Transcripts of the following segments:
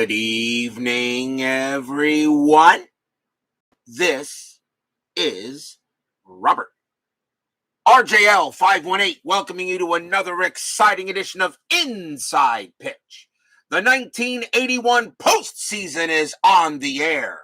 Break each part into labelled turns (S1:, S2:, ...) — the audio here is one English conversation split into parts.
S1: Good evening, everyone. This is Robert. RJL 518 welcoming you to another exciting edition of Inside Pitch. The 1981 postseason is on the air.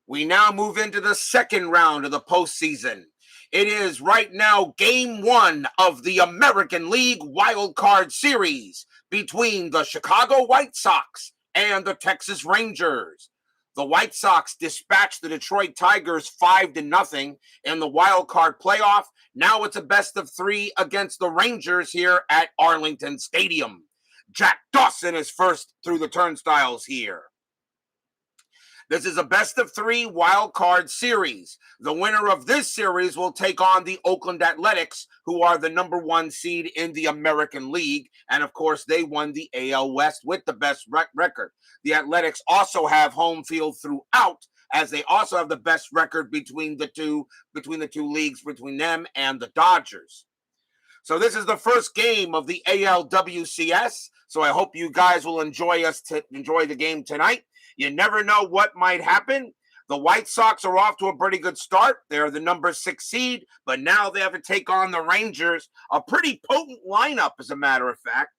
S1: We now move into the second round of the postseason. It is right now game one of the American League Wild Card Series between the Chicago White Sox and the Texas Rangers. The White Sox dispatched the Detroit Tigers 5-0 in the wild card playoff. Now it's a best of three against the Rangers here at Arlington Stadium. Jack Dawson is first through the turnstiles here. This is a best of three wild card series. The winner of this series will take on the Oakland Athletics, who are the number one seed in the American League. And of course, they won the AL West with the best record. The Athletics also have home field throughout, as they also have the best record between the two leagues, between them and the Dodgers. So this is the first game of the ALWCS. So I hope you guys will enjoy the game tonight. You never know what might happen. The White Sox are off to a pretty good start. They're the number 6 seed, but now they have to take on the Rangers, a pretty potent lineup, as a matter of fact.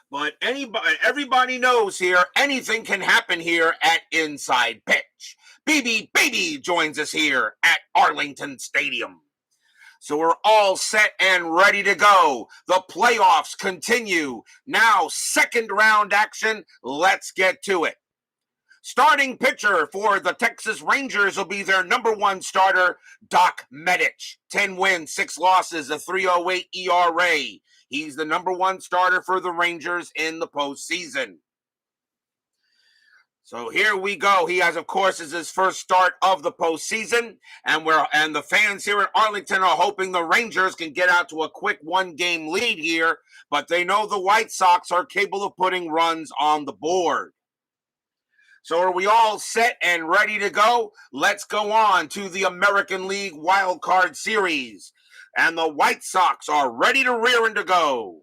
S1: But everybody knows here, anything can happen here at Inside Pitch. BB joins us here at Arlington Stadium. So we're all set and ready to go. The playoffs continue. Now, second round action. Let's get to it. Starting pitcher for the Texas Rangers will be their number one starter, Doc Medich. 10 wins, 6 losses, a 3.08 ERA. He's the number one starter for the Rangers in the postseason. So here we go. He has, of course, is his first start of the postseason, and the fans here in Arlington are hoping the Rangers can get out to a quick one-game lead here, but they know the White Sox are capable of putting runs on the board. So are we all set and ready to go? Let's go on to the American League Wild Card Series, and the White Sox are ready to rear and to go.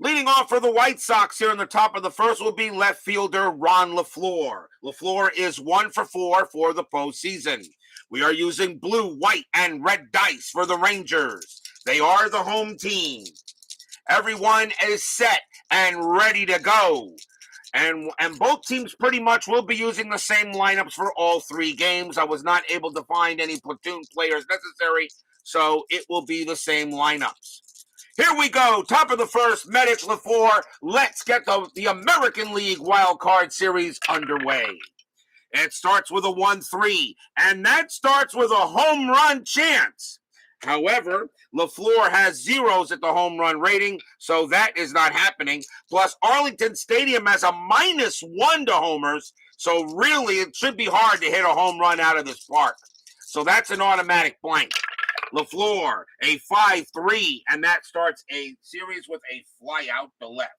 S1: Leading off for the White Sox here in the top of the first will be left fielder Ron LaFleur. LaFleur is 1 for 4 for the postseason. We are using blue, white, and red dice for the Rangers. They are the home team. Everyone is set and ready to go. And both teams pretty much will be using the same lineups for all 3 games. I was not able to find any platoon players necessary, so it will be the same lineups. Here we go. Top of the first, Medich, LaFleur. Let's get the American League Wild Card Series underway. It starts with a 1-3, and that starts with a home run chance. However, LaFleur has zeros at the home run rating, so that is not happening. Plus, Arlington Stadium has a -1 to homers, so really it should be hard to hit a home run out of this park. So that's an automatic blank. LaFleur, a 5-3, and that starts a series with a fly out to left.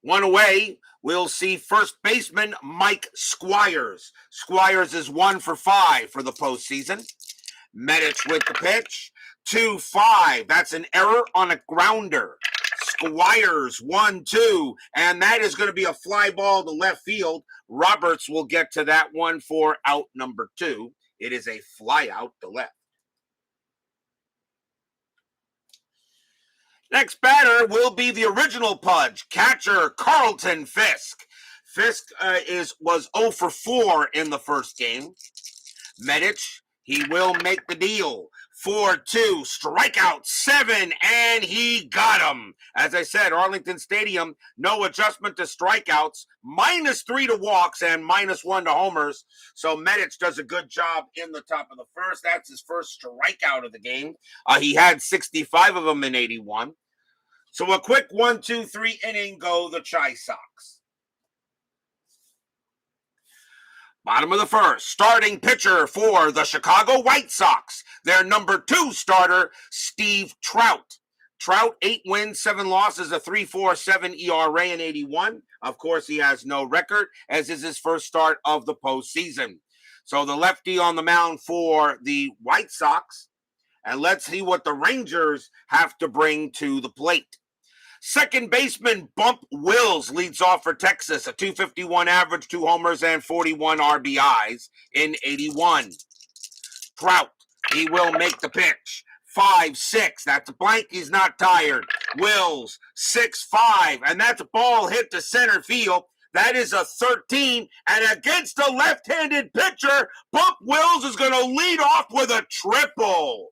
S1: One away, we'll see first baseman Mike Squires. Squires is 1 for 5 for the postseason. Medich with the pitch. 2-5. That's an error on a grounder. Squires 1-2, and that is going to be a fly ball to left field. Roberts will get to that one for out number 2. It is a fly out to left. Next batter will be the original Pudge, catcher Carlton Fisk. Fisk was 0 for 4 in the first game. Medich, he will make the deal. 4-2, strikeout 7, and he got him. As I said, Arlington Stadium, no adjustment to strikeouts, -3 to walks and -1 to homers. So Medich does a good job in the top of the first. That's his first strikeout of the game. He had 65 of them in 81. So a quick 1-2-3 inning go the Chi Sox. Bottom of the first, starting pitcher for the Chicago White Sox, their number 2 starter, Steve Trout. Trout, 8 wins, 7 losses, a 3.47 ERA in 81. Of course, he has no record, as is his first start of the postseason. So the lefty on the mound for the White Sox. And let's see what the Rangers have to bring to the plate. Second baseman Bump Wills leads off for Texas, a 251 average, 2 homers, and 41 RBIs in 81. Trout, he will make the pitch. 5-6, that's a blank, he's not tired. Wills, 6-5, and that's a ball hit to center field. That is a 13, and against a left-handed pitcher, Bump Wills is going to lead off with a triple.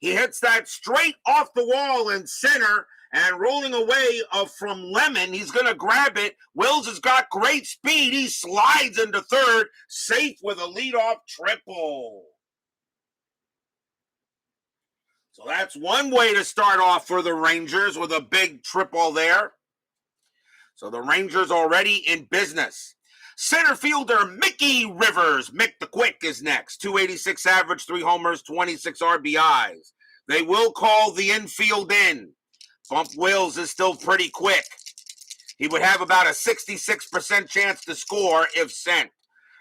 S1: He hits that straight off the wall in center, and rolling away from Lemon, he's going to grab it. Wills has got great speed. He slides into third, safe with a leadoff triple. So that's one way to start off for the Rangers with a big triple there. So the Rangers already in business. Center fielder Mickey Rivers, Mick the Quick, is next. 286 average, 3 homers, 26 RBIs. They will call the infield in. Bump Wills is still pretty quick. He would have about a 66% chance to score if sent.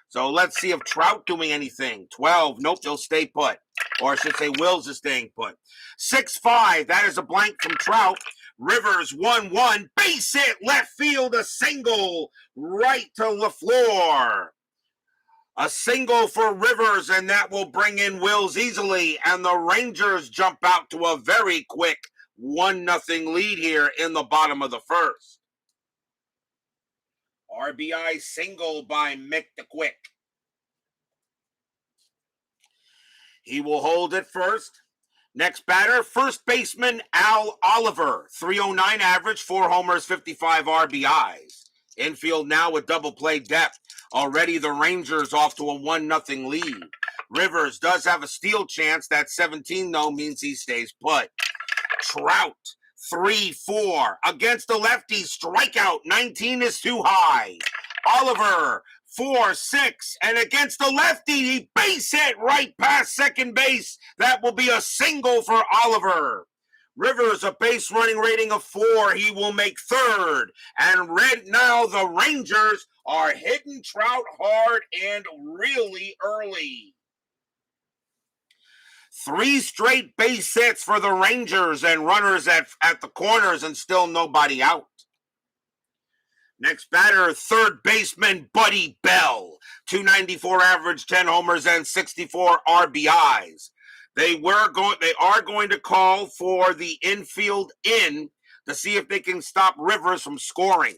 S1: So let's see if Trout doing anything. 12, nope, he'll stay put. Or I should say Wills is staying put. 6-5, that is a blank from Trout. Rivers 1-1, base hit, left field, a single right to LaFleur. A single for Rivers, and that will bring in Wills easily. And the Rangers jump out to a very quick 1-0 lead here in the bottom of the first. RBI single by Mick the Quick. He will hold it first. Next batter, first baseman Al Oliver. 309 average, 4 homers, 55 RBIs. Infield now with double play depth. Already the Rangers off to a 1-0 lead. Rivers does have a steal chance. That 17, though, means he stays put. Trout, 3-4. Against the lefty, strikeout. 19 is too high. Oliver, 4-6. And against the lefty, he base hit right past second base. That will be a single for Oliver. Rivers, a base running rating of 4. He will make third. And right now, the Rangers are hitting Trout hard and really early. 3 straight base hits for the Rangers and runners at the corners and still nobody out. Next batter, third baseman Buddy Bell. 294 average, 10 homers, and 64 RBIs. They are going to call for the infield in to see if they can stop Rivers from scoring.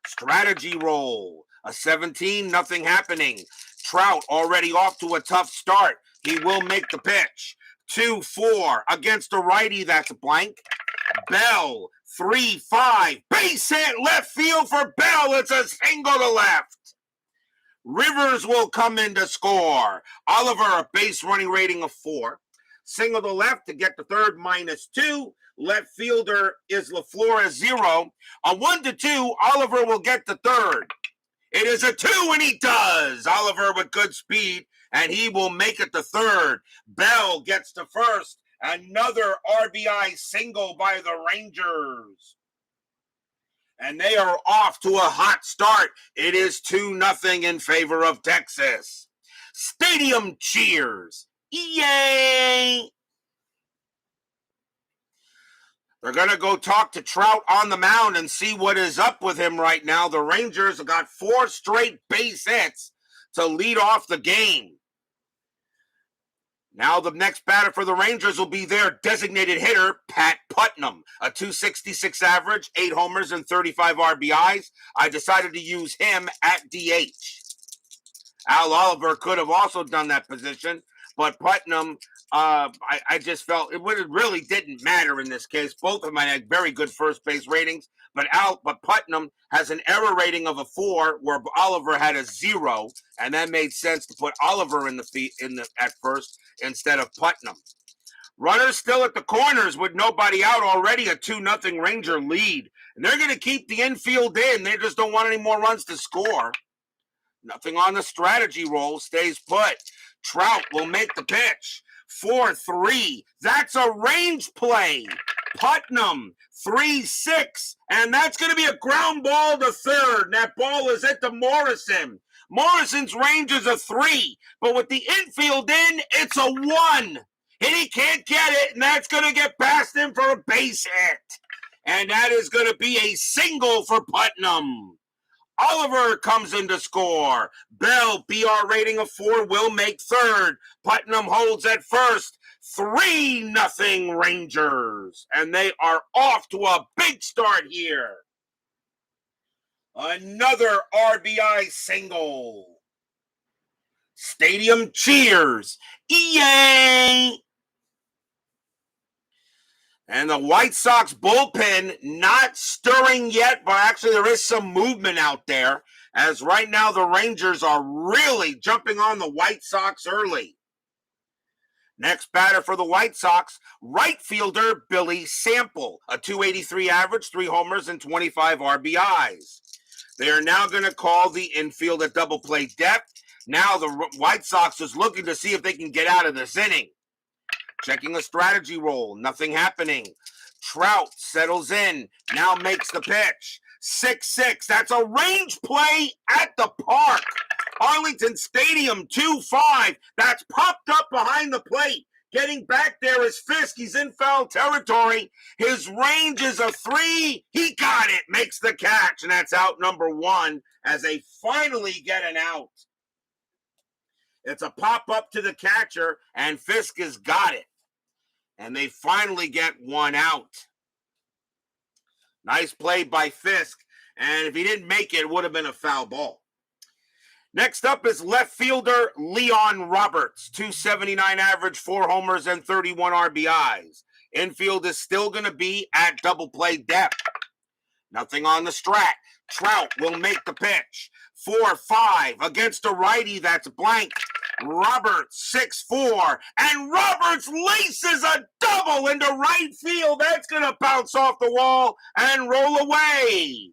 S1: Strategy roll. A 17, nothing happening. Trout already off to a tough start. He will make the pitch. 2-4 against a righty, that's a blank. Bell, 3-5. Base hit left field for Bell. It's a single to left. Rivers will come in to score. Oliver, a base running rating of 4. Single to left to get the third, -2. Left fielder is LaFleur, 0. A 1-2, Oliver will get the third. It is a 2, and he does. Oliver with good speed, and he will make it to third. Bell gets to first. Another RBI single by the Rangers. And they are off to a hot start. It is 2-0 in favor of Texas. Stadium cheers. Yay! They're going to go talk to Trout on the mound and see what is up with him right now. The Rangers have got 4 straight base hits to lead off the game. Now the next batter for the Rangers will be their designated hitter, Pat Putnam. A 266 average, 8 homers, and 35 RBIs. I decided to use him at DH. Al Oliver could have also done that position, but Putnam, I just felt it really didn't matter in this case. Both of them had very good first base ratings, but Putnam has an error rating of a 4, where Oliver had a 0, and that made sense to put Oliver at first instead of Putnam. Runners still at the corners with nobody out, already a 2-0 Ranger lead, and they're going to keep the infield in. They just don't want any more runs to score. Nothing on the strategy roll, stays put. Trout will make the pitch. 4-3. That's a range play. Putnam, 3-6. And that's going to be a ground ball to third. And that ball is hit to Morrison. Morrison's range is a 3. But with the infield in, it's a 1. and he can't get it, and that's going to get past him for a base hit. And that is going to be a single for Putnam. Oliver comes in to score. Bell, BR rating of 4, will make third. Putnam holds at first. 3-0 Rangers. And they are off to a big start here. Another RBI single. Stadium cheers. Yay! And the White Sox bullpen not stirring yet, but actually there is some movement out there, as right now the Rangers are really jumping on the White Sox early. Next batter for the White Sox, right fielder Billy Sample, a .283 average, 3 homers, and 25 RBIs. They are now going to call the infield at double play depth. Now the White Sox is looking to see if they can get out of this inning. Checking a strategy roll, nothing happening. Trout settles in, now makes the pitch. 6-6, that's a range play at the park. Arlington Stadium, 2-5, that's popped up behind the plate. Getting back there is Fisk, he's in foul territory. His range is a 3, he got it, makes the catch, and that's out number 1 as they finally get an out. It's a pop-up to the catcher, and Fisk has got it. And they finally get one out. Nice play by Fisk. And if he didn't make it, it would have been a foul ball. Next up is left fielder Leon Roberts. .279 average, 4 homers, and 31 RBIs. Infield is still going to be at double play depth. Nothing on the strat. Trout will make the pitch. 4-5 against a righty that's blank. Roberts, 6-4, and Roberts laces a double into right field. That's going to bounce off the wall and roll away.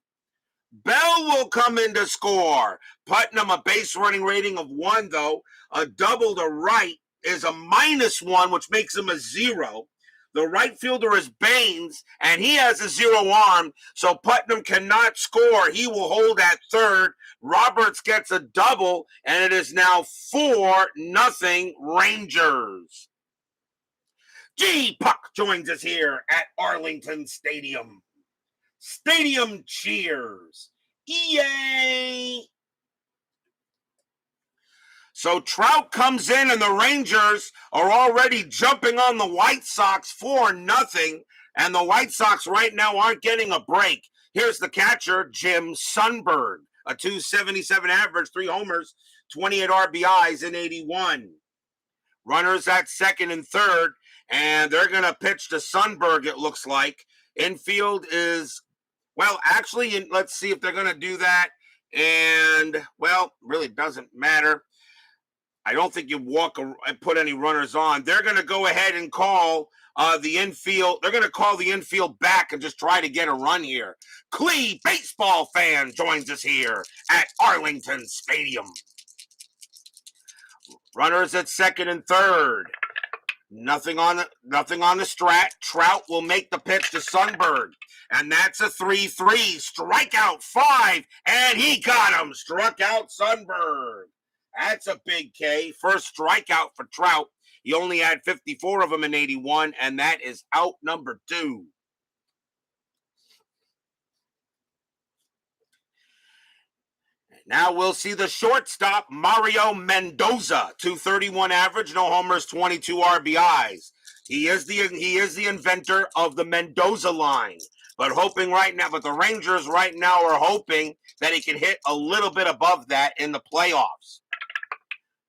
S1: Bell will come in to score. Putnam, a base running rating of 1, though. A double to right is a -1, which makes him a 0. The right fielder is Baines, and he has a 0 arm, so Putnam cannot score. He will hold at third. Roberts gets a double, and it is now 4-0 Rangers. G. Puck joins us here at Arlington Stadium. Stadium cheers. Yay! So Trout comes in, and the Rangers are already jumping on the White Sox 4-0, and the White Sox right now aren't getting a break. Here's the catcher, Jim Sundberg, a .277 average, 3 homers, 28 RBIs, and 81. Runners at second and third, and they're going to pitch to Sundberg, it looks like. Infield is, well, actually, let's see if they're going to do that. And, well, really doesn't matter. I don't think you walk and put any runners on. They're going to go ahead and call the infield. They're going to call the infield back and just try to get a run here. Clee baseball fan joins us here at Arlington Stadium. Runners at second and third. Nothing on the strat. Trout will make the pitch to Sundberg. And that's a 3-3. Strikeout 5. And he got him. Struck out Sundberg. That's a big K. First strikeout for Trout. He only had 54 of them in 81, and that is out number 2. Now we'll see the shortstop, Mario Mendoza, .231 average, no homers, 22 RBIs. He is the inventor of the Mendoza line. But the Rangers right now are hoping that he can hit a little bit above that in the playoffs.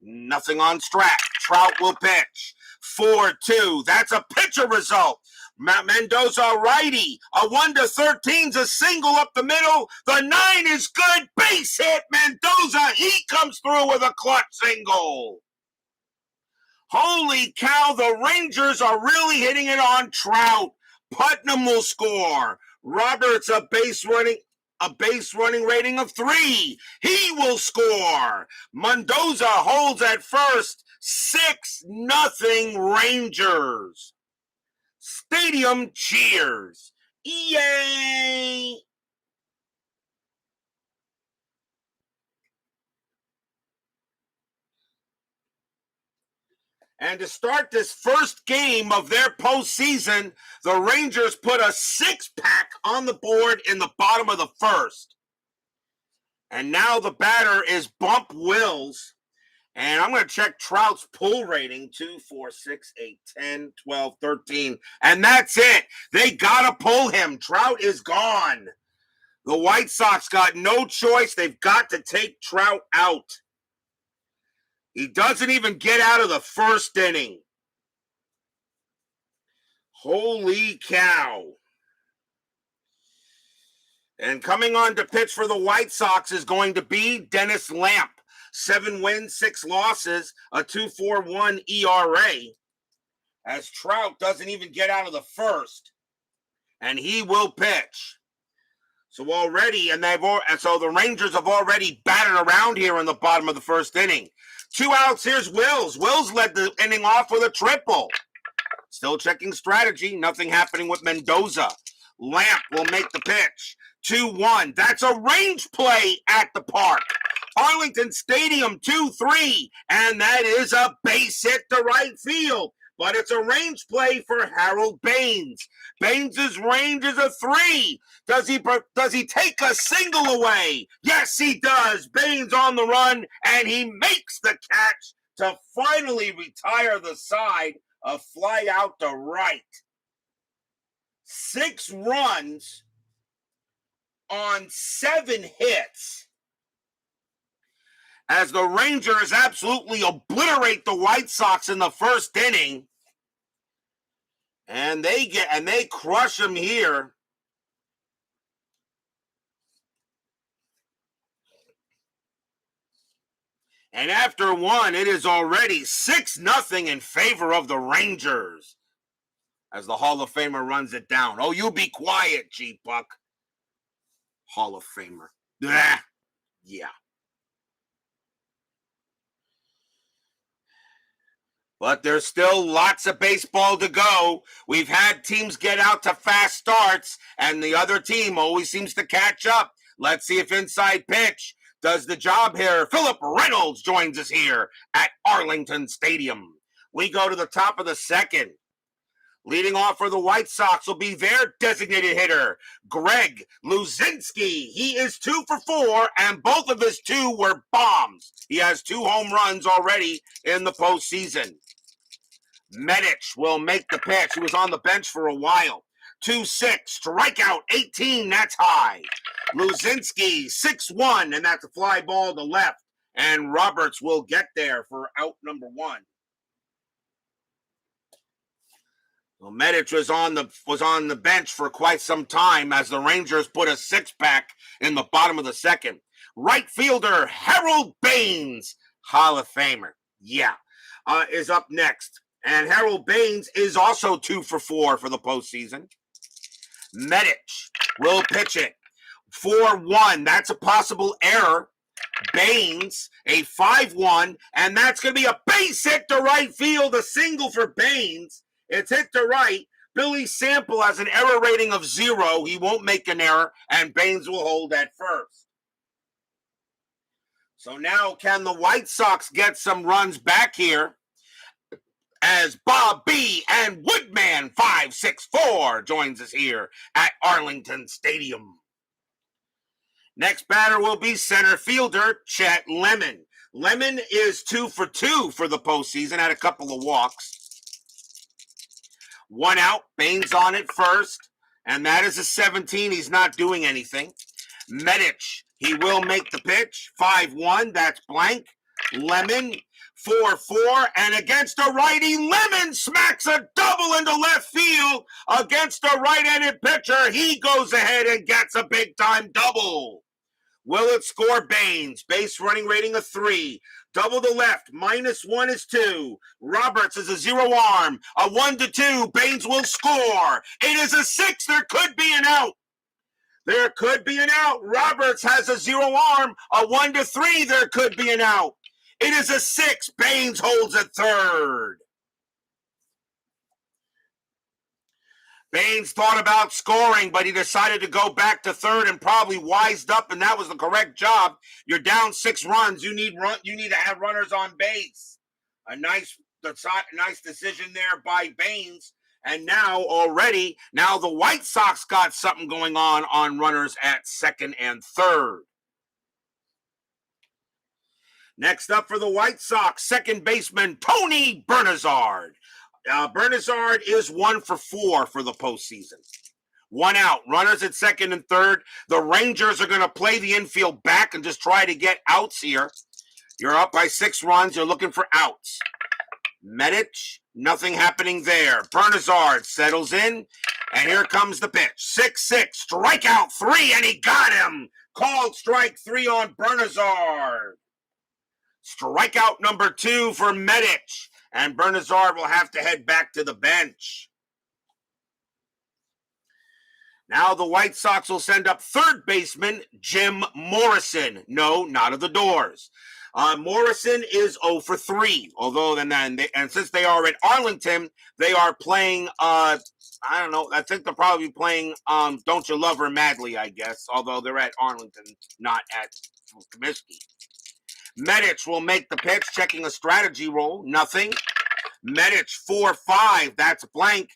S1: Nothing on strat. Trout will pitch. 4-2. That's a pitcher result. Mendoza righty. A 1-13's a single up the middle. The 9 is good. Base hit. Mendoza. He comes through with a clutch single. Holy cow. The Rangers are really hitting it on Trout. Putnam will score. Roberts, a base running rating of 3. He will score. Mendoza holds at first. 6-0 Rangers. Stadium cheers. Yay! And to start this first game of their postseason, the Rangers put a 6-pack on the board in the bottom of the first. And now the batter is Bump Wills. And I'm going to check Trout's pull rating, 2, 4, 6, 8, 10, 12, 13. And that's it. They got to pull him. Trout is gone. The White Sox got no choice. They've got to take Trout out. He doesn't even get out of the first inning. Holy cow. And coming on to pitch for the White Sox is going to be Dennis Lamp. 7 wins, 6 losses, a 2.41 ERA. As Trout doesn't even get out of the first. And he will pitch. So already, so the Rangers have already batted around here in the bottom of the first inning. 2 outs, here's Wills. Wills led the inning off with a triple. Still checking strategy, nothing happening with Mendoza. Lamp will make the pitch. 2-1, that's a range play at the park. Arlington Stadium, 2-3, and that is a base hit to right field. But it's a range play for Harold Baines. Baines' range is a 3. Does he take a single away? Yes, he does. Baines on the run, and he makes the catch to finally retire the side, a fly out to right. 6 runs on 7 hits. As the Rangers absolutely obliterate the White Sox in the first inning. And they crush them here. And after 1, it is already 6-0 in favor of the Rangers. As the Hall of Famer runs it down. Oh, you be quiet, G-Buck. Hall of Famer. Blah. Yeah. But there's still lots of baseball to go. We've had teams get out to fast starts, and the other team always seems to catch up. Let's see if Inside Pitch does the job here. Philip Reynolds joins us here at Arlington Stadium. We go to the top of the second. Leading off for the White Sox will be their designated hitter, Greg Luzinski. He is 2 for 4, and both of his 2 were bombs. He has 2 home runs already in the postseason. Medich will make the pitch. He was on the bench for a while. 2-6, strikeout 18, that's high. Luzinski, 6-1, and that's a fly ball to left. And Roberts will get there for out number 1. Well, Medich was on the bench for quite some time as the Rangers put a 6-pack in the bottom of the second. Right fielder Harold Baines, Hall of Famer, is up next. And Harold Baines is also 2 for 4 for the postseason. Medich will pitch it. 4-1, that's a possible error. Baines, a 5-1, and that's going to be a base hit to right field, a single for Baines. It's hit to right. Billy Sample has an error rating of 0. He won't make an error, and Baines will hold at first. So now can the White Sox get some runs back here? As Bob B. and Woodman 564 joins us here at Arlington Stadium. Next batter will be center fielder Chet Lemon. Lemon is 2 for 2 for the postseason, had a couple of walks. 1 out, Baines on it first, and that is a 17. He's not doing anything. Medich, he will make the pitch. 5-1, that's blank. Lemon, 4-4, and against a righty, Lemon smacks a double into left field against a right-handed pitcher. He goes ahead and gets a big-time double. Will it score Baines? Base running rating of 3. Double to left, -1 is 2. Roberts is a 0 arm. A 1-2, Baines will score. It is a 6, there could be an out. There could be an out. Roberts has a 0 arm. A 1-3, there could be an out. It is a 6, Baines holds at third. Baines thought about scoring, but he decided to go back to third and probably wised up, and that was the correct job. You're down 6 runs. You need to have runners on base. A nice nice decision there by Baines. And now the White Sox got something going on runners at second and third. Next up for the White Sox, second baseman Tony Bernazard. Bernazard is 1 for 4 for the postseason. 1 out, runners at second and third. The Rangers are going to play the infield back and just try to get outs here. You're up by 6 runs. You're looking for outs. Medich, nothing happening there. Bernazard settles in, and here comes the pitch. 6-6, strikeout 3, and he got him. Called strike 3 on Bernazard. Strikeout number 2 for Medich, and Bernazard will have to head back to the bench. Now the White Sox will send up third baseman Jim Morrison. No, not of the Doors. Morrison is 0 for 3. Although, and since they are at Arlington, they are playing, I don't know, I think they're probably playing Don't You Love Her Madly, I guess. Although they're at Arlington, not at Comiskey. Medich will make the pitch, checking a strategy roll. Nothing. Medich 4-5. That's blank.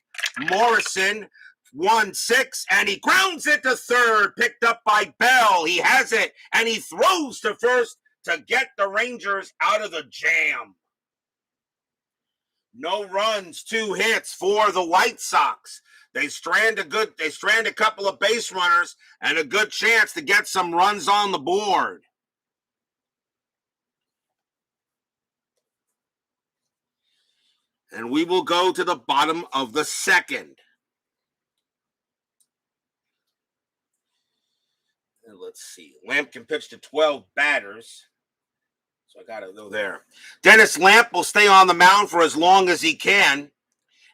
S1: Morrison 1-6, and he grounds it to third. Picked up by Bell. He has it, and he throws to first to get the Rangers out of the jam. No runs, 2 hits for the White Sox. They strand a couple of base runners and a good chance to get some runs on the board. And we will go to the bottom of the second. And let's see. Lamp can pitch to 12 batters. So I got to go there. Dennis Lamp will stay on the mound for as long as he can.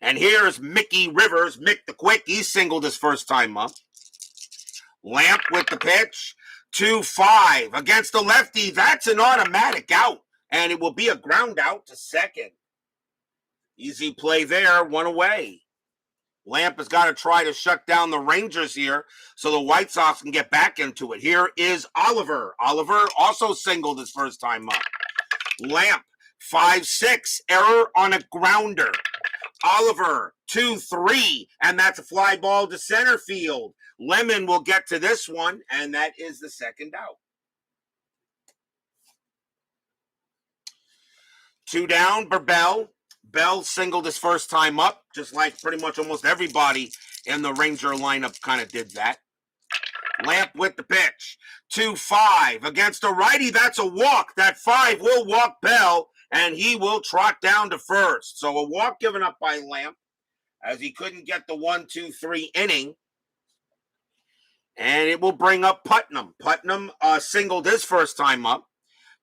S1: And here's Mickey Rivers. Mick the Quick. He singled his first time up. Lamp with the pitch. 2-5 against the lefty. That's an automatic out. And it will be a ground out to second. Easy play there. 1 away. Lamp has got to try to shut down the Rangers here so the White Sox can get back into it. Here is Oliver. Oliver also singled his first time up. Lamp, 5-6, error on a grounder. Oliver, 2-3, and that's a fly ball to center field. Lemon will get to this one, and that is the second out. 2 down, Bell. Bell singled his first time up, just like pretty much almost everybody in the Ranger lineup kind of did that. Lamp with the pitch. 2-5 against a righty. That's a walk. That 5 will walk Bell, and he will trot down to first. So a walk given up by Lamp as he couldn't get the 1-2-3 inning. And it will bring up Putnam. Putnam singled his first time up.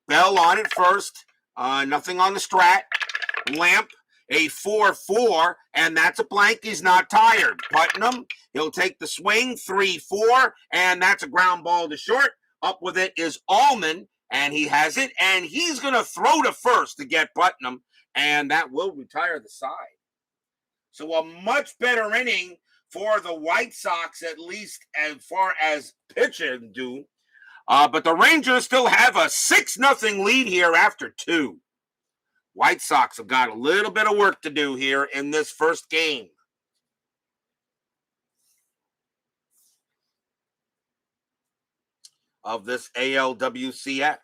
S1: Bell on it first. Nothing on the strat. Lamp, a 4-4, and that's a blank. He's not tired. Putnam, he'll take the swing, 3-4, and that's a ground ball to short. Up with it is Allman, and he has it, and he's going to throw to first to get Putnam, and that will retire the side. So a much better inning for the White Sox, at least as far as pitching do. But the Rangers still have a 6-0 lead here after 2. White Sox have got a little bit of work to do here in this first game. Of this ALWCS.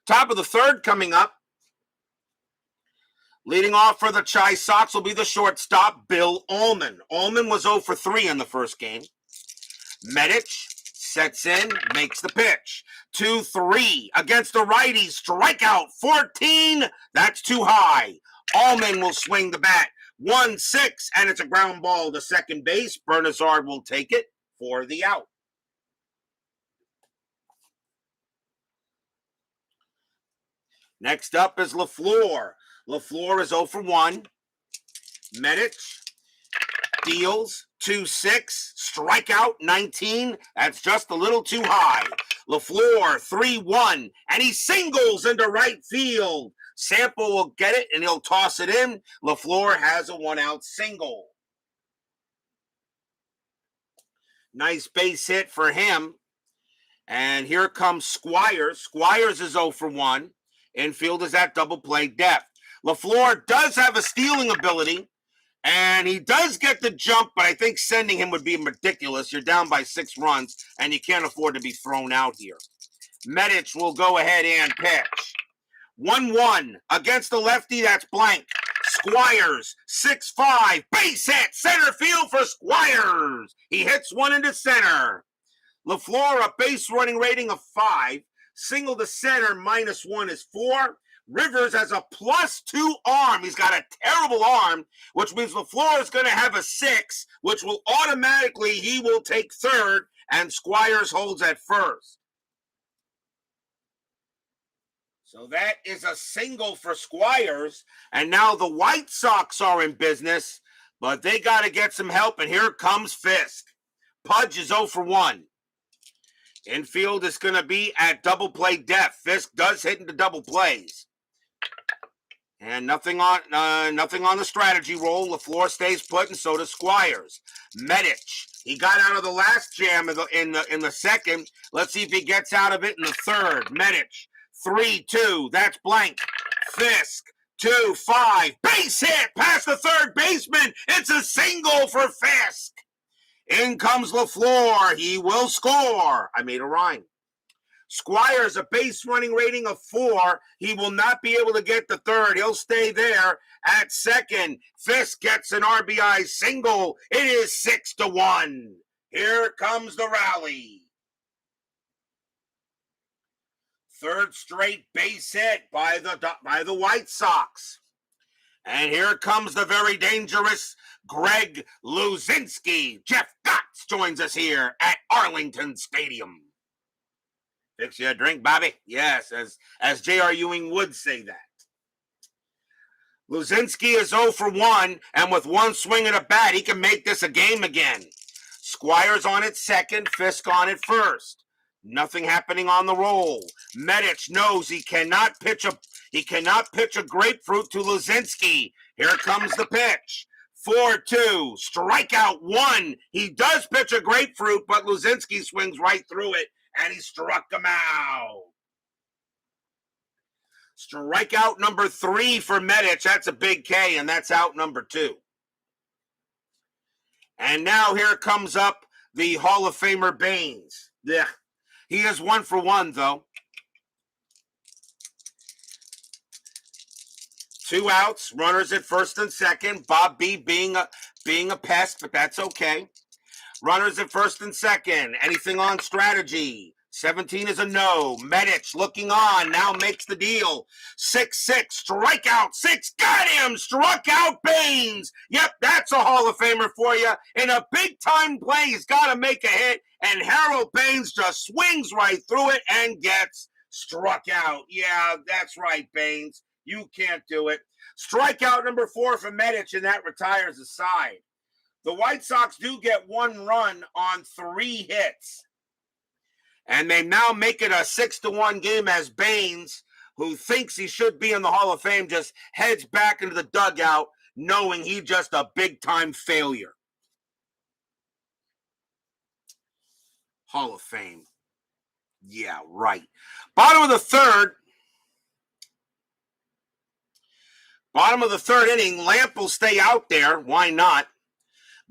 S1: Top of the third coming up. Leading off for the Chi Sox will be the shortstop, Bill Allman. Allman was 0 for 3 in the first game. Medich sets in, makes the pitch. 2-3 against the righty. Strikeout 14. That's too high. Allman will swing the bat. 1-6, and it's a ground ball to second base. Bernazard will take it for the out. Next up is LaFleur. LaFleur is 0 for 1. Medich deals 2-6, strikeout 19. That's just a little too high. LaFleur 3-1, and he singles into right field. Sample will get it, and he'll toss it in. LaFleur has a 1-out single. Nice base hit for him. And here comes Squires. Squires is 0 for 1. Infield is at double play depth. LaFleur does have a stealing ability, and he does get the jump, but I think sending him would be ridiculous. You're down by 6 runs, and you can't afford to be thrown out here. Medich will go ahead and pitch. 1-1 against the lefty, that's blank. Squires, 6-5, base hit, center field for Squires. He hits one into center. LaFleur, a base running rating of 5. Single to center, -1 is 4. Rivers has a +2 arm. He's got a terrible arm, which means LaFleur is going to have a 6, which will automatically, he will take third, and Squires holds at first. So that is a single for Squires, and now the White Sox are in business, but they got to get some help, and here comes Fisk. Pudge is 0 for 1. Infield is going to be at double play depth. Fisk does hit into double plays. And nothing on the strategy roll. LaFleur stays put, and so does Squires. Medich, he got out of the last jam in the second. Let's see if he gets out of it in the third. Medich, 3-2. That's blank. Fisk, 2-5. Base hit past the third baseman. It's a single for Fisk. In comes LaFleur. He will score. I made a rhyme. Squires, a base running rating of 4. He will not be able to get the third. He'll stay there at second. Fisk gets an RBI single. It is 6-1. Here comes the rally. Third straight base hit by the White Sox. And here comes the very dangerous Greg Luzinski. Jeff Gotts joins us here at Arlington Stadium. Fix you a drink, Bobby. Yes, as J.R. Ewing would say that. Luzinski is 0 for 1, and with one swing of the bat, he can make this a game again. Squires on it second, Fisk on it first. Nothing happening on the roll. Medich knows he cannot pitch a grapefruit to Luzinski. Here comes the pitch. 4-2, strikeout 1. He does pitch a grapefruit, but Luzinski swings right through it, and he struck him out. Strikeout number 3 for Medich. That's a big K, and that's out number 2. And now here comes up the Hall of Famer Baines. Yeah. He is 1 for 1, though. 2 outs, runners at first and second. Bob B being a pest, but that's okay. Runners at first and second. Anything on strategy? 17 is a no. Medich looking on, now makes the deal. 6-6, strikeout 6. Got him! Struck out Baines. Yep, that's a Hall of Famer for you. In a big-time play, he's got to make a hit, and Harold Baines just swings right through it and gets struck out. Yeah, that's right, Baines. You can't do it. Strikeout number 4 for Medich, and that retires the side. The White Sox do get 1 run on 3 hits. And they now make it a 6-1 game as Baines, who thinks he should be in the Hall of Fame, just heads back into the dugout, knowing he's just a big-time failure. Hall of Fame. Yeah, right. Bottom of the third inning, Lamp will stay out there. Why not?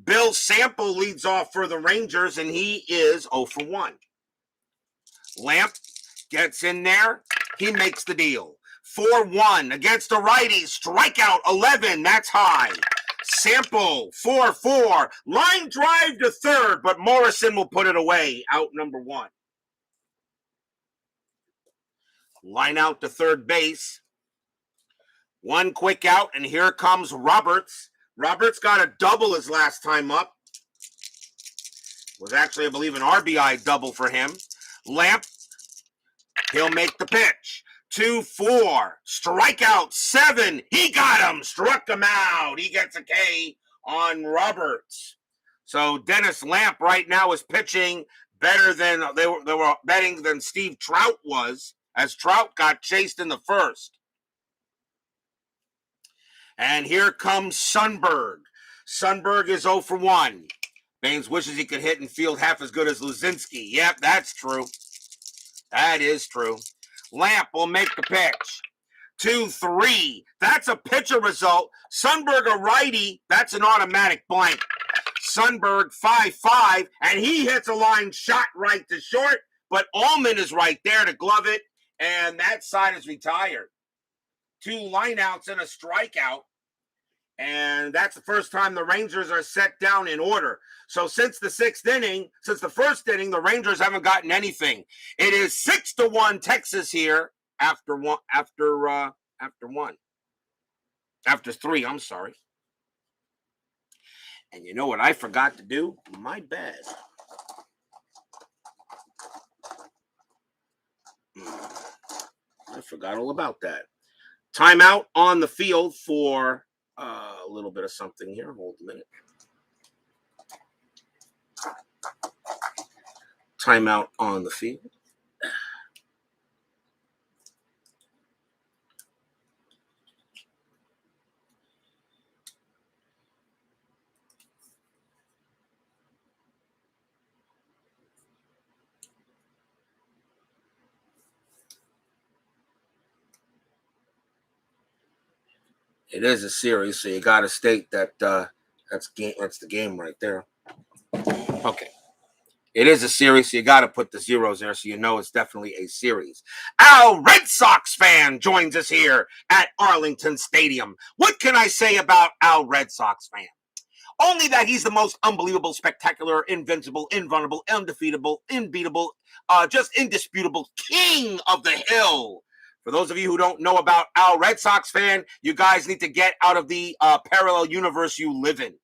S1: Bill Sample leads off for the Rangers, and he is 0 for 1. Lamp gets in there. He makes the deal. 4-1 against the righty. Strikeout 11. That's high. Sample 4-4. Line drive to third, but Morrison will put it away. Out number 1. Line out to third base. 1 quick out, and here comes Roberts. Roberts got a double his last time up. Was actually, I believe, an RBI double for him. Lamp, he'll make the pitch. 2-4, strikeout 7. He got him, struck him out. He gets a K on Roberts. So Dennis Lamp right now is pitching better than they were betting than Steve Trout was, as Trout got chased in the first. And here comes Sundberg. Sundberg is 0 for 1. Baines wishes he could hit and field half as good as Luzinski. Yep, that's true. That is true. Lamp will make the pitch. 2-3. That's a pitcher result. Sundberg a righty. That's an automatic blank. Sundberg 5-5, and he hits a line shot right to short, but Allman is right there to glove it, and that side is retired. 2 lineouts and a strikeout, and that's the first time the Rangers are set down in order. So since the first inning, the Rangers haven't gotten anything. It is 6-1 Texas here after 3. I'm sorry. And you know what I forgot to do? My bad. I forgot all about that. Timeout on the field for a little bit of something here. Hold a minute. Timeout on the field. It is a series, so you got to state that that's the game right there. Okay. It is a series, so you got to put the zeros there so you know it's definitely a series. Al Red Sox fan joins us here at Arlington Stadium. What can I say about Al Red Sox fan? Only that he's the most unbelievable, spectacular, invincible, invulnerable, undefeatable, unbeatable, just indisputable king of the hill. For those of you who don't know about Al Red Sox fan, you guys need to get out of the parallel universe you live in.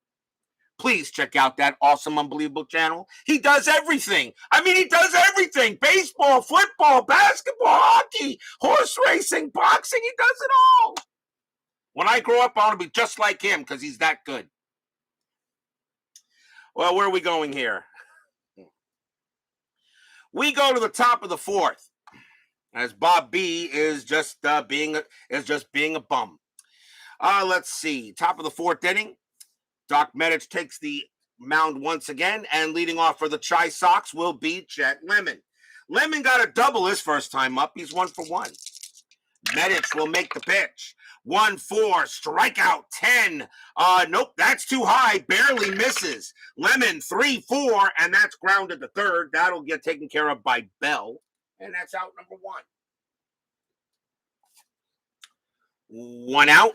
S1: Please check out that awesome, unbelievable channel. He does everything. He does everything. Baseball, football, basketball, hockey, horse racing, boxing. He does it all. When I grow up, I want to be just like him because he's that good. Well, where are we going here? We go to the top of the 4th, as Bob B is just being a bum. Let's see. Top of the 4th inning. Doc Medich takes the mound once again, and leading off for the Chi Sox will be Chet Lemon. Lemon got a double his first time up. He's 1 for 1. Medich will make the pitch. 1-4, strikeout 10. Nope, that's too high. Barely misses. Lemon 3-4, and that's grounded to third. That'll get taken care of by Bell, and that's out number 1. 1 out.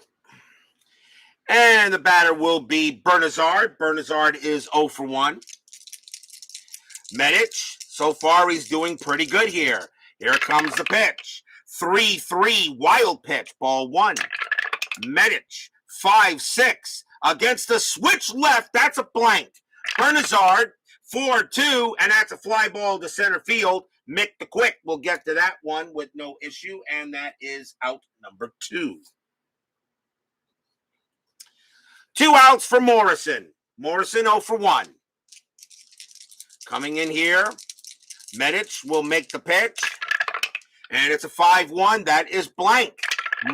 S1: And the batter will be Bernazard. Bernazard is 0 for 1. Medich, so far he's doing pretty good here. Here comes the pitch. 3-3, wild pitch, ball 1. Medich, 5-6, against the switch left, that's a blank. Bernazard, 4-2, and that's a fly ball to center field. Mick the Quick will get to that one with no issue, and that is out number 2. 2 outs for Morrison. Morrison 0 for 1. Coming in here, Medich will make the pitch, and it's a 5-1. That is blank.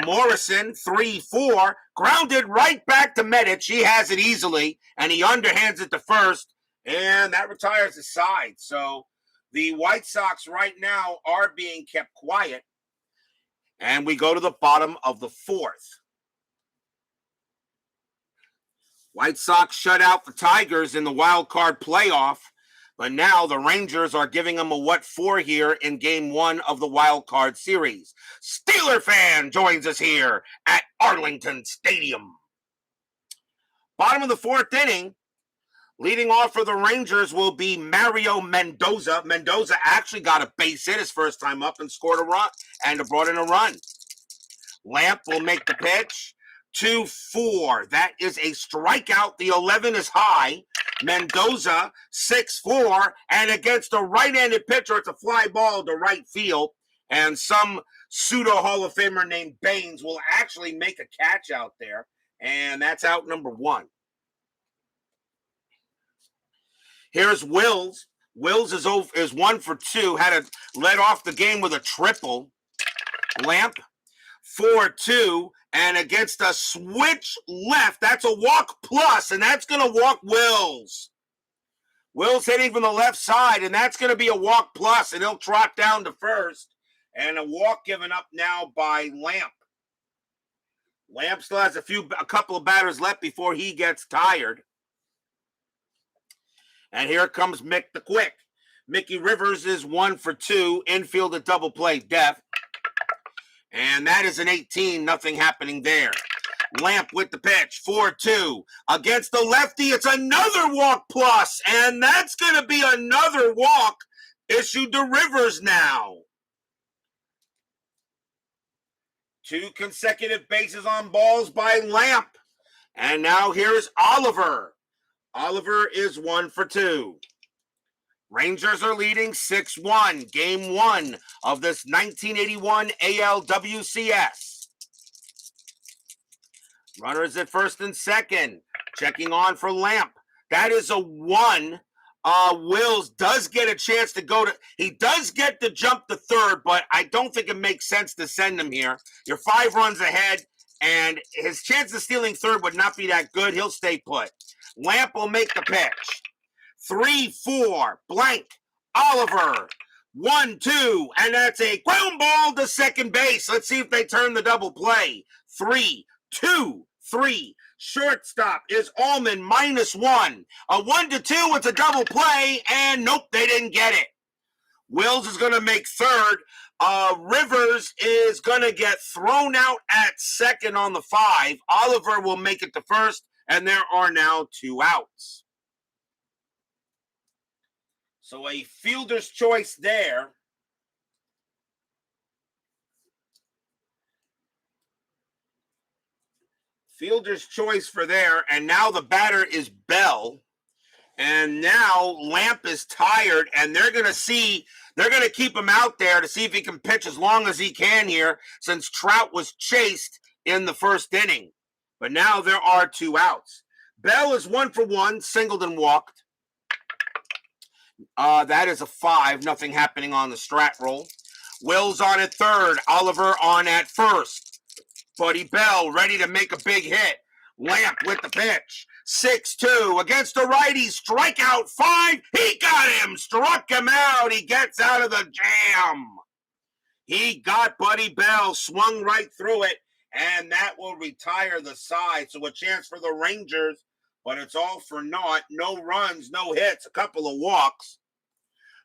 S1: Morrison, 3-4, grounded right back to Medich. He has it easily, and he underhands it to first, and that retires the side. So the White Sox right now are being kept quiet, and we go to the bottom of the 4th. White Sox shut out the Tigers in the wild card playoff, but now the Rangers are giving them a what for here in game 1 of the wild card series. Steeler fan joins us here at Arlington Stadium. Bottom of the 4th inning, leading off for the Rangers will be Mario Mendoza. Mendoza actually got a base hit his first time up and scored a run and brought in a run. Lamp will make the pitch. 2-4. That is a strikeout. The 11 is high. Mendoza, 6-4. And against a right-handed pitcher, it's a fly ball to right field. And some pseudo Hall of Famer named Baines will actually make a catch out there. And that's out number 1. Here's Wills. Wills is 1 for 2. Had to led off the game with a triple. Lamp, 4-2. And against a switch left, that's a walk plus, and that's going to walk Wills. Wills hitting from the left side, and that's going to be a walk plus, and he'll trot down to first. And a walk given up now by Lamp. Lamp still has a couple of batters left before he gets tired. And here comes Mick the Quick. Mickey Rivers is 1 for 2. Infield a double play death. And that is an 18. Nothing happening there. Lamp with the pitch. 4-2. Against the lefty, it's another walk plus. And that's going to be another walk issued to Rivers now. 2 consecutive bases on balls by Lamp. And now here's Oliver. Oliver is 1 for 2. Rangers are leading 6-1. Game 1 of this 1981 ALWCS. Runners at first and second. Checking on for Lamp. That is a 1. Wills does get a chance to go to... He does get to jump to third, but I don't think it makes sense to send him here. You're 5 runs ahead, and his chance of stealing third would not be that good. He'll stay put. Lamp will make the pitch. 3-4, blank, Oliver. 1-2, and that's a ground ball to second base. Let's see if they turn the double play. 3-2-3. Shortstop is Allman -1. A 1-2, it's a double play, and nope, they didn't get it. Wills is going to make third. Rivers is going to get thrown out at second on the 5. Oliver will make it to first, and there are now 2 outs. So a fielder's choice there. Fielder's choice for there, and now the batter is Bell. And now Lamp is tired, and they're going to keep him out there to see if he can pitch as long as he can here, since Trout was chased in the first inning. But now there are 2 outs. Bell is 1 for 1, singled and walked. That is a 5, nothing happening on the strat roll. Wills on at third, Oliver on at first. Buddy Bell ready to make a big hit. Lamp with the pitch. 6-2 against the righty. Strikeout 5. He got him. Struck him out. He gets out of the jam. He got Buddy Bell. Swung right through it. And that will retire the side. So a chance for the Rangers. But it's all for naught. No runs, no hits, a couple of walks.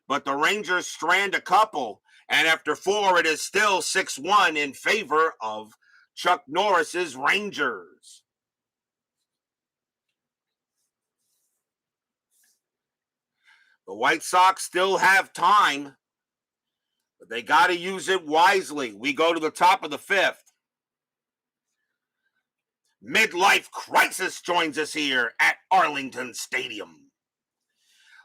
S1: But the Rangers strand a couple. And after 4, it is still 6-1 in favor of Chuck Norris's Rangers. The White Sox still have time, but they got to use it wisely. We go to the top of the 5th. Midlife crisis joins us here at Arlington Stadium.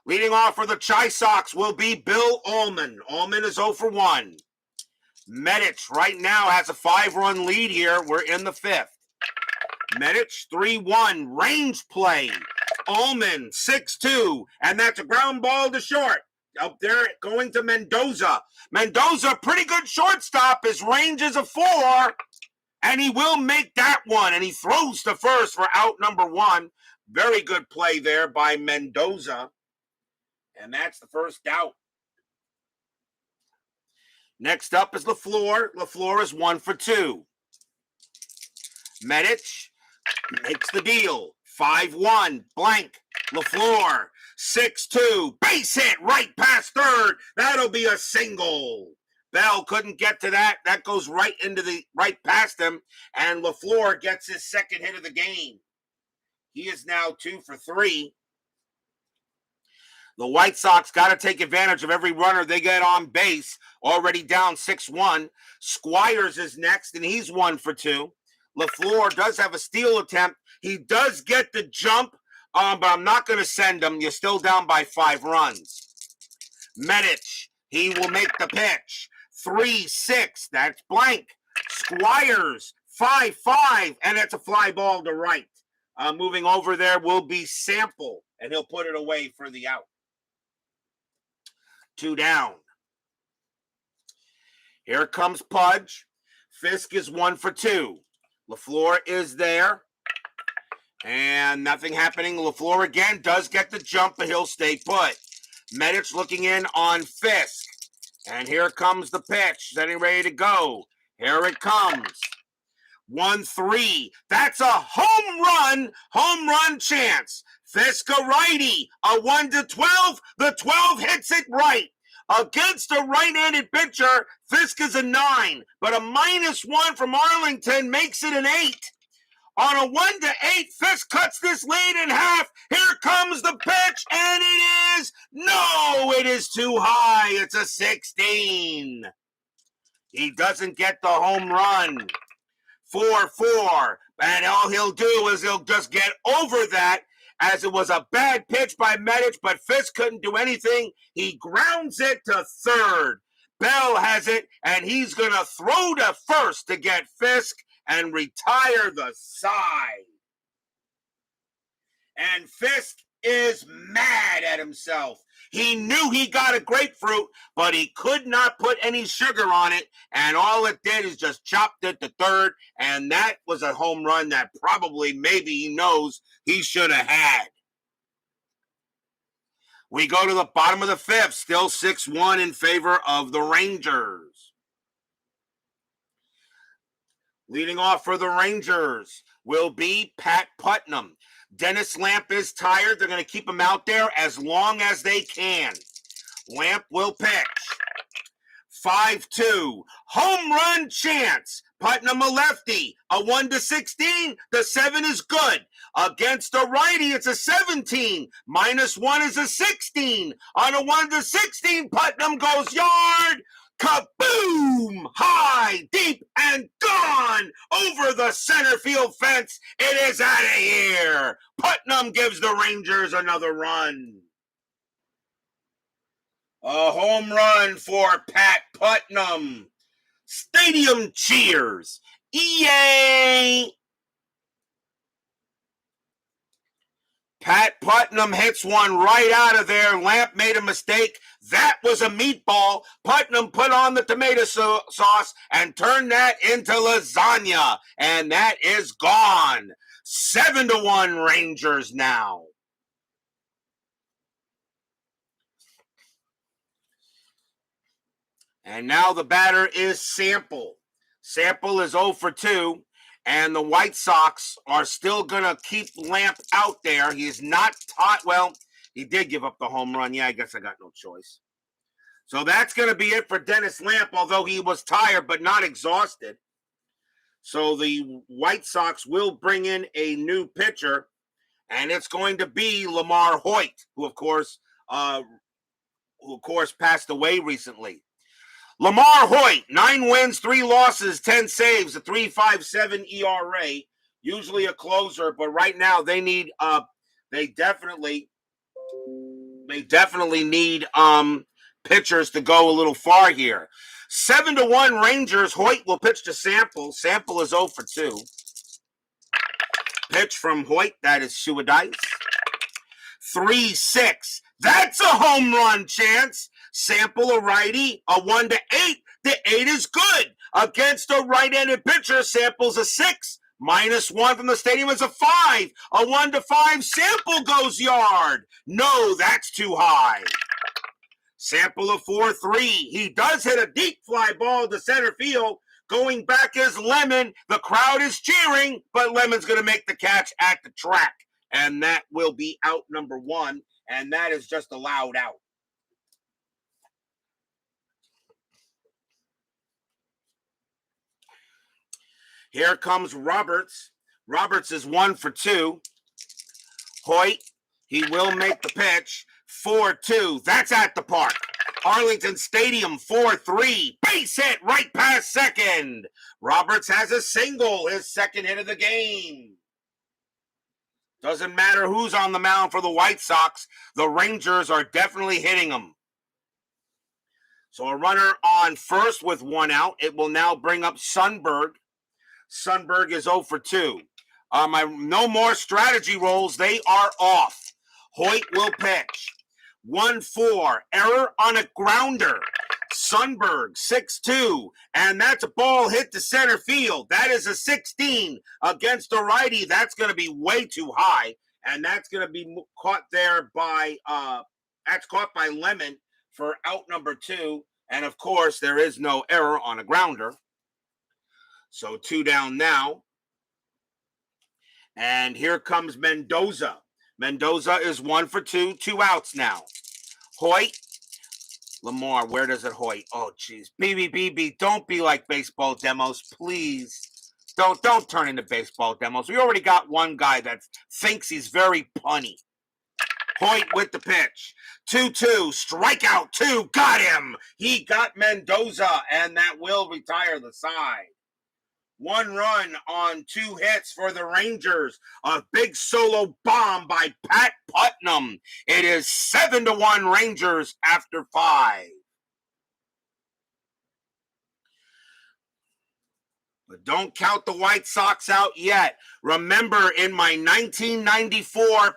S1: Leading off for the Chi Sox will be Bill Allman. Allman is 0 for 1. Medich right now has a 5-run lead here. We're in the 5th. Medich 3-1, range play. Allman 6-2, and that's a ground ball to short. Up there going to Mendoza. Mendoza, pretty good shortstop. His range is a 4, and he will make that one, and he throws to first for out number 1. Very good play there by Mendoza, and that's the first out. Next up is LaFleur. LaFleur is 1 for 2. Medich makes the deal. 5-1, blank. LaFleur, 6-2. Base hit right past third. That'll be a single. Bell couldn't get to that. That goes right past him. And LaFleur gets his second hit of the game. He is now 2 for 3. The White Sox got to take advantage of every runner they get on base. Already down 6-1. Squires is next, and he's 1 for 2. LaFleur does have a steal attempt. He does get the jump, but I'm not going to send him. You're still down by 5 runs. Medich, he will make the pitch. 3-6, that's blank. Squires, 5-5, and it's a fly ball to right. Moving over there will be Sample, and he'll put it away for the out. 2 down. Here comes Pudge. Fisk is 1 for 2. LaFleur is there. And nothing happening. LaFleur again does get the jump, but he'll stay put. Medich looking in on Fisk. And here comes the pitch. Getting ready to go. Here it comes. 1-3. That's a home run chance. Fisk a righty, a 1-12. The 12 hits it right. Against a right-handed pitcher, Fisk is a 9, but a -1 from Arlington makes it an 8. On a 1-8, Fisk cuts this lead in half. Here comes the pitch, and it is too high. It's a 16. He doesn't get the home run. 4-4, and all he'll do is he'll just get over that, as it was a bad pitch by Medich, but Fisk couldn't do anything. He grounds it to third. Bell has it, and he's going to throw to first to get Fisk and retire the side. And Fisk is mad at himself. He knew he got a grapefruit, but he could not put any sugar on it, and all it did is just chopped it to third, and that was a home run that probably, maybe he knows, he should have had. We go to the bottom of the fifth, still 6-1 in favor of the Rangers. Leading off for the Rangers will be Pat Putnam. Dennis Lamp is tired. They're going to keep him out there as long as they can. Lamp will pitch. 5-2. Home run chance. Putnam a lefty. A 1-16. The 7 is good. Against a righty, it's a 17. -1 is a 16. On a 1-16, Putnam goes yard. Kaboom! High, deep, and gone over the center field fence. It is out of here. Putnam gives the Rangers another run. A home run for Pat Putnam. Stadium cheers. Yay! Pat Putnam hits one right out of there. Lamp made a mistake. That was a meatball. Putnam put on the tomato sauce and turned that into lasagna. And that is gone. 7-1 Rangers now. And now the batter is Sample. Sample is 0 for 2. And the White Sox are still going to keep Lamp out there. He is not taught. Well, he did give up the home run. Yeah, I guess I got no choice. So that's going to be it for Dennis Lamp, although he was tired but not exhausted. So the White Sox will bring in a new pitcher, and it's going to be Lamar Hoyt, who of course passed away recently. Lamar Hoyt, 9 wins, 3 losses, 10 saves, a 3.57 ERA. Usually a closer, but right now they need they definitely need pitchers to go a little far here. 7-1 Rangers. Hoyt will pitch to Sample. Sample is 0 for 2. Pitch from Hoyt, that is Suadice. 3-6. That's a home run chance. Sample a righty, a 1-8. The 8 is good. Against a right-handed pitcher, Sample's a 6. -1 from the stadium is a 5. A 1-5. Sample goes yard. No, that's too high. Sample a 4-3. He does hit a deep fly ball to center field. Going back is Lemon. The crowd is cheering, but Lemon's going to make the catch at the track. And that will be out number 1. And that is just allowed out. Here comes Roberts. Roberts is 1 for 2. Hoyt, he will make the pitch. 4-2. That's at the park. Arlington Stadium, 4-3. Base hit right past second. Roberts has a single, his second hit of the game. Doesn't matter who's on the mound for the White Sox. The Rangers are definitely hitting them. So a runner on first with 1 out. It will now bring up Sundberg. Sundberg is 0 for 2. No more strategy rolls. They are off. Hoyt will pitch. 1-4. Error on a grounder. Sundberg, 6-2. And that's a ball hit to center field. That is a 16 against a righty. That's going to be way too high. And that's going to be caught there by, that's caught by Lemon for out number 2. And of course, there is no error on a grounder. So 2 down now. And here comes Mendoza. Mendoza is 1 for 2, 2 outs now. Hoyt. Lamar, where does it Hoyt? Oh, jeez. BB, don't be like baseball demos, please. Don't turn into baseball demos. We already got one guy that thinks he's very punny. Hoyt with the pitch. 2-2, strikeout 2, got him. He got Mendoza, and that will retire the side. 1 run on 2 hits for the Rangers. A big solo bomb by Pat Putnam. It is 7-1 Rangers after 5. But don't count the White Sox out yet. Remember, in my 1994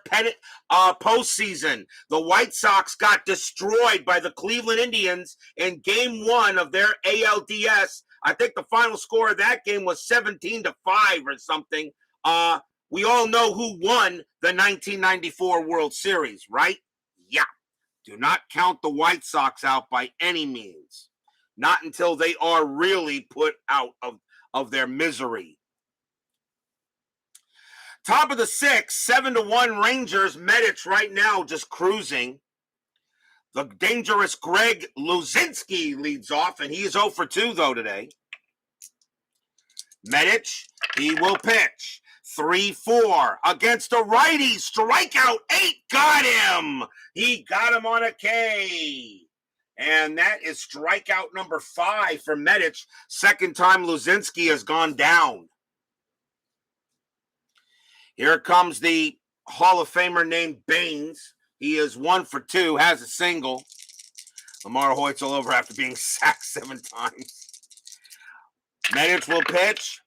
S1: postseason, the White Sox got destroyed by the Cleveland Indians in Game 1 of their ALDS. I think the final score of that game was 17-5 or something. We all know who won the 1994 World Series, right? Yeah. Do not count the White Sox out by any means. Not until they are really put out of their misery. Top of the 6th, 7-1 Rangers. Medich right now just cruising. The dangerous Greg Luzinski leads off, and he is 0 for 2, though, today. Medich, he will pitch. 3-4 against a righty. Strikeout 8, got him. He got him on a K. And that is strikeout number 5 for Medich. Second time Luzinski has gone down. Here comes the Hall of Famer named Baines. He is 1 for 2, has a single. Lamar Hoyt's all over after being sacked 7 times. Medich will pitch.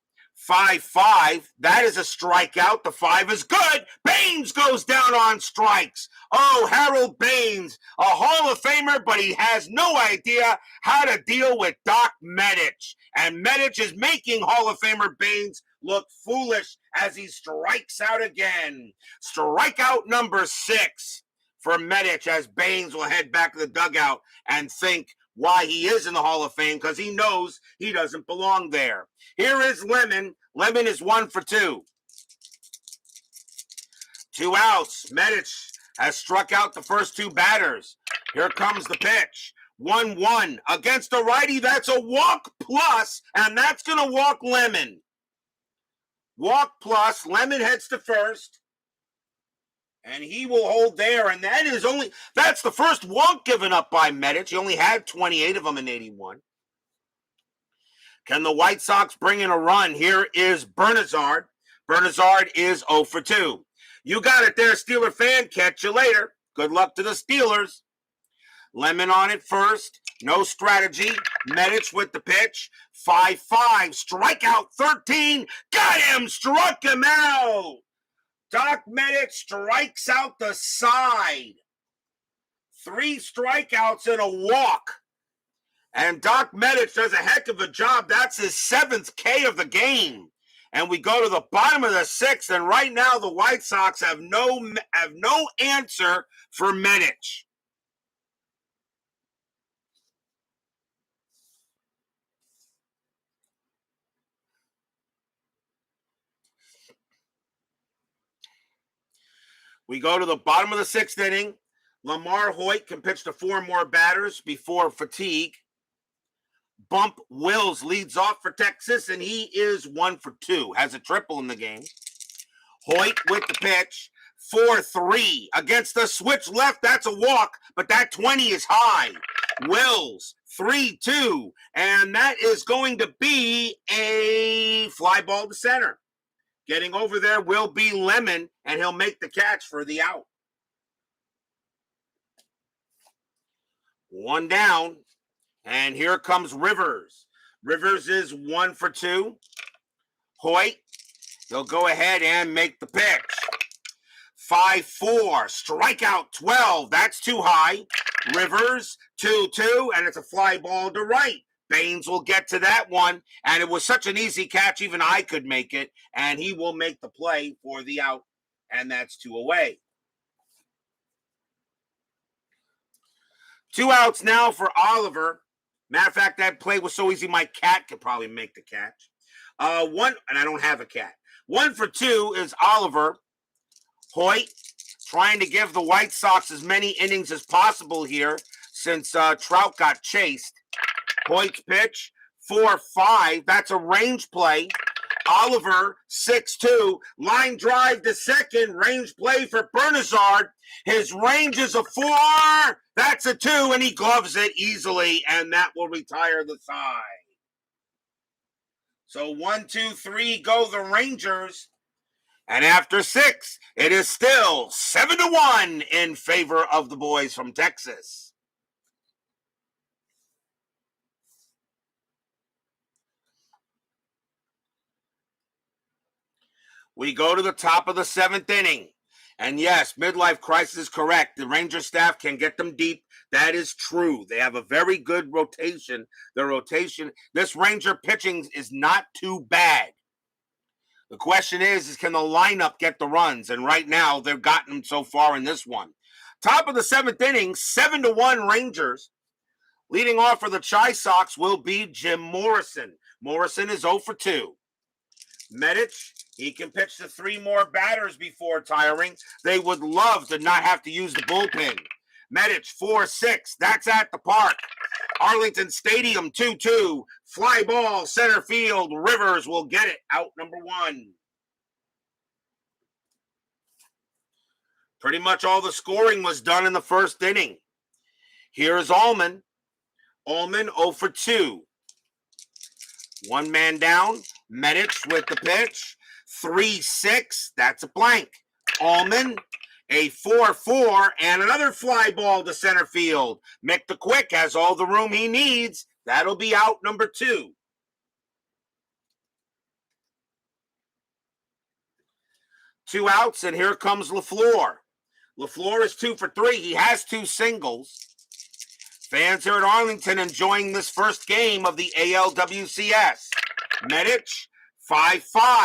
S1: 5-5. That is a strikeout. The 5 is good. Baines goes down on strikes. Oh, Harold Baines, a Hall of Famer, but he has no idea how to deal with Doc Medich. And Medich is making Hall of Famer Baines look foolish as he strikes out again. Strikeout number 6 for Medich, as Baines will head back to the dugout and think why he is in the Hall of Fame, because he knows he doesn't belong there. Here is Lemon. Lemon is 1 for 2. 2 outs. Medich has struck out the first 2 batters. Here comes the pitch. 1-1 against a righty. That's a walk plus, and that's going to walk Lemon. Walk plus. Lemon heads to first. And he will hold there, and that's the first walk given up by Medich. He only had 28 of them in 81. Can the White Sox bring in a run? Here is Bernazard. Bernazard is 0 for 2. You got it there, Steeler fan. Catch you later. Good luck to the Steelers. Lemon on it first. No strategy. Medich with the pitch. 5-5. Strikeout 13. Got him. Struck him out. Doc Medich strikes out the side. 3 strikeouts and a walk. And Doc Medich does a heck of a job. That's his 7th K of the game. And we go to the bottom of the 6th, and right now the White Sox have no answer for Medich. We go to the bottom of the 6th inning. Lamar Hoyt can pitch to 4 more batters before fatigue. Bump Wills leads off for Texas, and he is 1 for 2. Has a triple in the game. Hoyt with the pitch. 4-3 against the switch left. That's a walk, but that 20 is high. Wills, 3-2, and that is going to be a fly ball to center. Getting over there will be Lemon, and he'll make the catch for the out. 1 down, and here comes Rivers. Rivers is 1 for 2. Hoyt, he'll go ahead and make the pitch. 5-4, strikeout 12. That's too high. Rivers, 2-2, and it's a fly ball to right. Baines will get to that one, and it was such an easy catch, even I could make it, and he will make the play for the out, and that's 2 away. 2 outs now for Oliver. Matter of fact, that play was so easy, my cat could probably make the catch. One, and I don't have a cat. 1 for 2 is Oliver Hoyt, trying to give the White Sox as many innings as possible here since Trout got chased. Hoyt's pitch, 4-5. That's a range play. Oliver, 6-2. Line drive to second. Range play for Bernazard. His range is a 4. That's a 2, and he gloves it easily, and that will retire the side. So 1, 2, 3 go the Rangers. And after 6, it is still 7-1 in favor of the boys from Texas. We go to the top of the 7th inning. And yes, midlife crisis is correct. The Ranger staff can get them deep. That is true. They have a very good rotation. This Ranger pitching is not too bad. The question is can the lineup get the runs? And right now, they've gotten them so far in this one. Top of the 7th inning, 7-1 Rangers. Leading off for the Chi Sox will be Jim Morrison. Morrison is 0 for 2. Medich, he can pitch to 3 more batters before retiring. They would love to not have to use the bullpen. Medich, 4-6. That's at the park. Arlington Stadium, 2-2. Fly ball, center field. Rivers will get it. Out number 1. Pretty much all the scoring was done in the first inning. Here is Allman. Allman, 0 for 2. 1 man down. Medich with the pitch. 3-6. That's a blank. Allman, a 4-4, and another fly ball to center field. Mick the Quick has all the room he needs. That'll be out number 2. Two outs, and here comes LaFleur. LaFleur is 2 for 3. He has 2 singles. Fans here at Arlington enjoying this first game of the ALWCS. Medich, 5-5.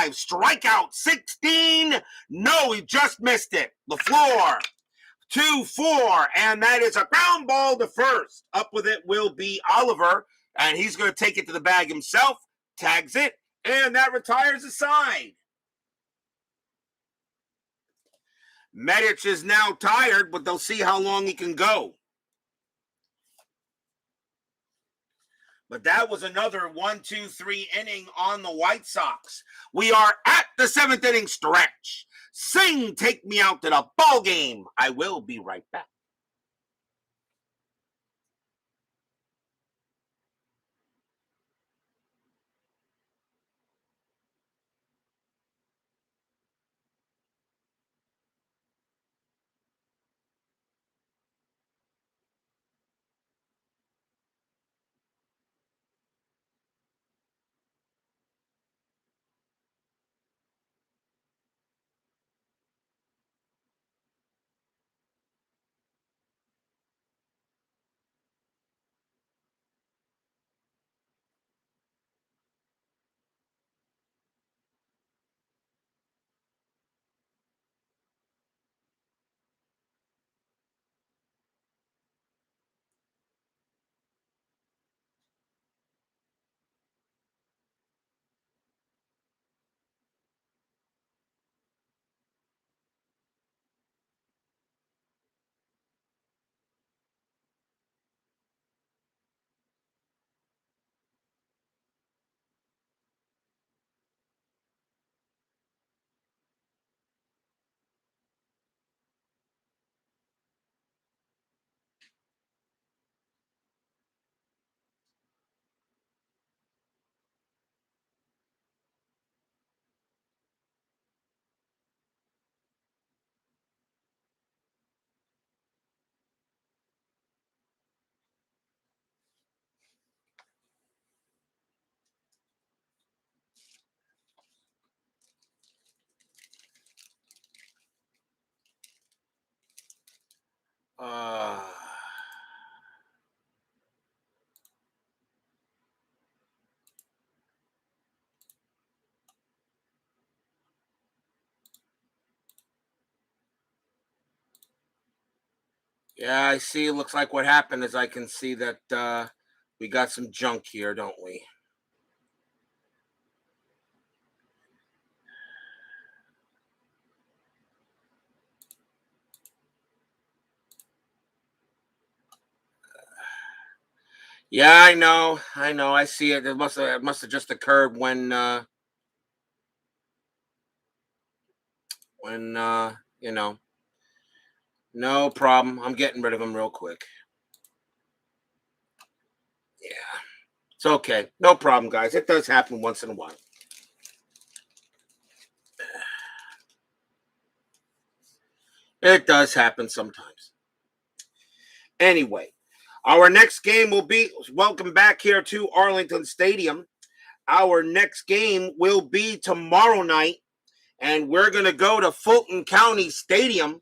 S1: Strikeout, 16. No, he just missed it. LaFleur, 2-4. And that is a ground ball to first. Up with it will be Oliver. And he's going to take it to the bag himself. Tags it. And that retires the side. Medich is now tired, but they'll see how long he can go. But that was another 1, 2, 3 inning on the White Sox. We are at the 7th inning stretch. Sing, take me out to the ball game. I will be right back. Yeah, I see. It looks like what happened is I can see that we got some junk here, don't we? Yeah, I know. I see it. It must have just occurred when you know. No problem. I'm getting rid of him real quick. Yeah. It's okay. No problem, guys. It does happen once in a while. It does happen sometimes. Anyway, our next game will be welcome back here to Arlington Stadium. Our next game will be tomorrow night, and we're going to go to Fulton County Stadium.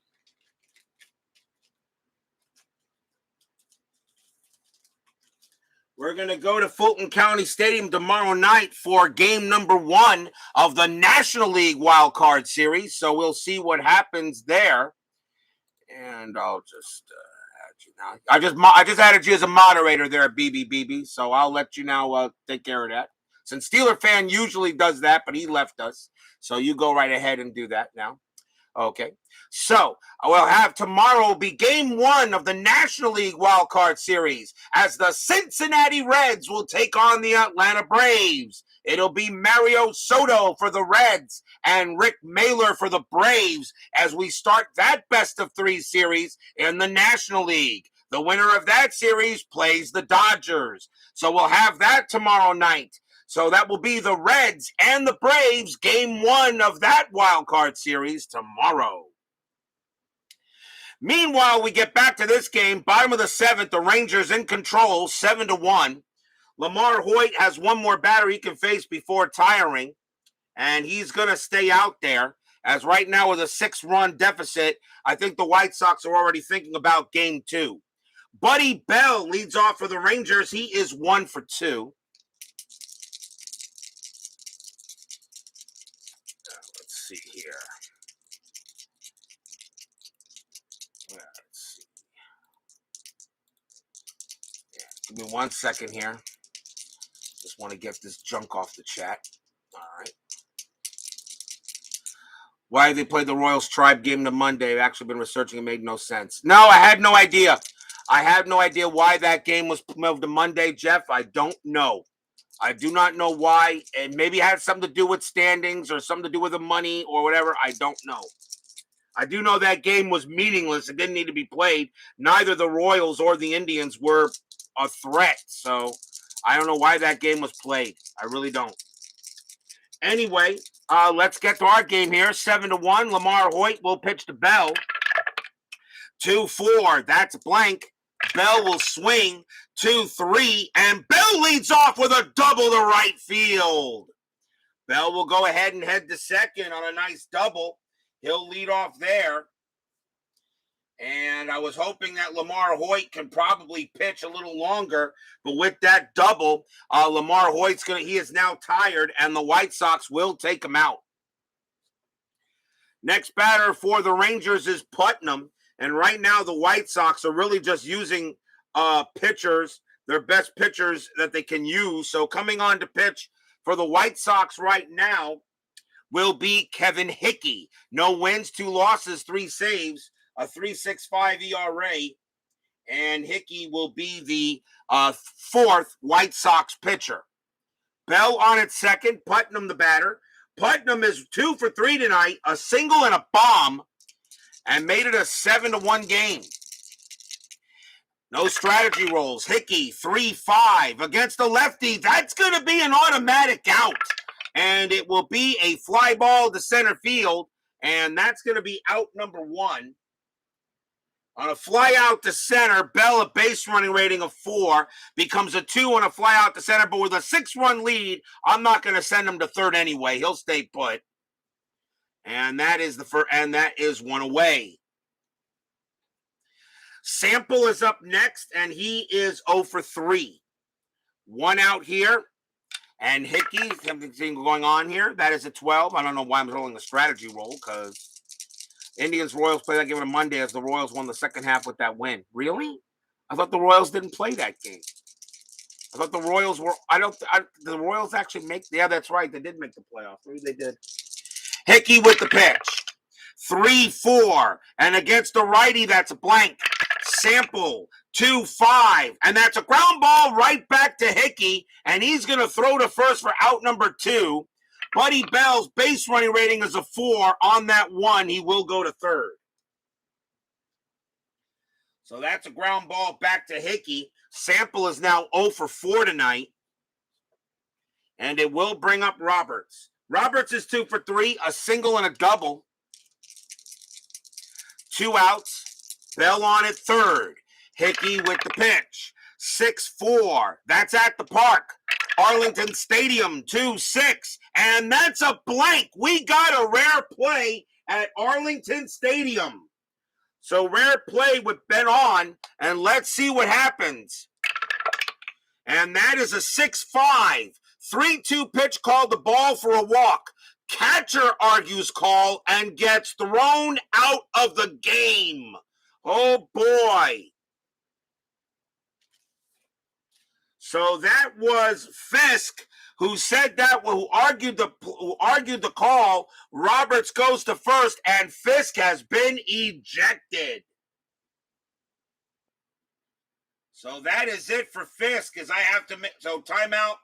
S1: We're going to go to Fulton County Stadium tomorrow night for game number 1 of the National League Wild Card Series. So we'll see what happens there. And I'll just add you now. I just added you as a moderator there at BBBB. So I'll let you now take care of that. Since Steeler fan usually does that, but he left us. So you go right ahead and do that now. Okay. So we'll have tomorrow be game 1 of the National League Wild Card Series as the Cincinnati Reds will take on the Atlanta Braves. It'll be Mario Soto for the Reds and Rick Mailer for the Braves as we start that best of 3 series in the National League. The winner of that series plays the Dodgers. So we'll have that tomorrow night. So that will be the Reds and the Braves, game 1 of that wild card series tomorrow. Meanwhile, we get back to this game. Bottom of the 7th, the Rangers in control, 7-1. Lamar Hoyt has one more batter he can face before tiring, and he's going to stay out there. As right now with a 6-run deficit, I think the White Sox are already thinking about game 2. Buddy Bell leads off for the Rangers. He is 1 for 2. Let's see here. Let's see. Yeah, give me 1 second here. Just want to get this junk off the chat. All right. Why they played the Royals Tribe game to Monday? I've actually been researching. It made no sense. No, I had no idea. I had no idea why that game was moved to Monday, Jeff. I don't know. I do not know why. And maybe it had something to do with standings or something to do with the money or whatever. I don't know. I do know that game was meaningless. It didn't need to be played. Neither the Royals or the Indians were a threat. So I don't know why that game was played. I really don't. Anyway, let's get to our game here. 7-1. Lamar Hoyt will pitch to Bell. 2-4. That's blank. Bell will swing. 2-3. And Bell leads off with a double to right field. Bell will go ahead and head to second on a nice double. He'll lead off there. And I was hoping that Lamar Hoyt can probably pitch a little longer. But with that double, Lamar Hoyt's he is now tired, and the White Sox will take him out. Next batter for the Rangers is Putnam. And right now, the White Sox are really just using pitchers, their best pitchers that they can use. So coming on to pitch for the White Sox right now will be Kevin Hickey. No wins, 2 losses, 3 saves, a 3.65 ERA. And Hickey will be the 4th White Sox pitcher. Bell on at second, Putnam the batter. Putnam is 2 for 3 tonight, a single and a bomb, and made it a 7-1 game. No strategy rolls. Hickey, 3-5 against the lefty. That's going to be an automatic out. And it will be a fly ball to center field. And that's going to be out number 1. On a fly out to center, Bell, a base running rating of 4, becomes a 2 on a fly out to center. But with a 6-run lead, I'm not going to send him to third anyway. He'll stay put. And that is that is 1 away. Sample is up next, and he is 0 for 3. 1 out here. And Hickey, something going on here. That is a 12. I don't know why I'm rolling a strategy roll, because Indians Royals play that game on Monday as the Royals won the second half with that win. Really? I thought the Royals didn't play that game. I thought the Royals were. The Royals actually make. Yeah, that's right. They did make the playoffs. Maybe they did. Hickey with the pitch. 3-4. And against the righty, that's a blank. Sample 2-5, and that's a ground ball right back to Hickey, and he's going to throw to first for out number 2. Buddy Bell's base running rating is a 4. On that 1, he will go to third. So that's a ground ball back to Hickey. Sample is now 0 for 4 tonight, and it will bring up Roberts. Roberts is 2 for 3, a single and a double. 2 outs. Bell on at third. Hickey with the pitch. 6-4. That's at the park. Arlington Stadium, 2-6. And that's a blank. We got a rare play at Arlington Stadium. So rare play with Ben on, and let's see what happens. And that is a 6-5. 3-2 pitch called the ball for a walk. Catcher argues call and gets thrown out of the game. Oh, boy. So that was Fisk who said that, who argued the call. Roberts goes to first, and Fisk has been ejected. So that is it for Fisk, as I have to make, so timeout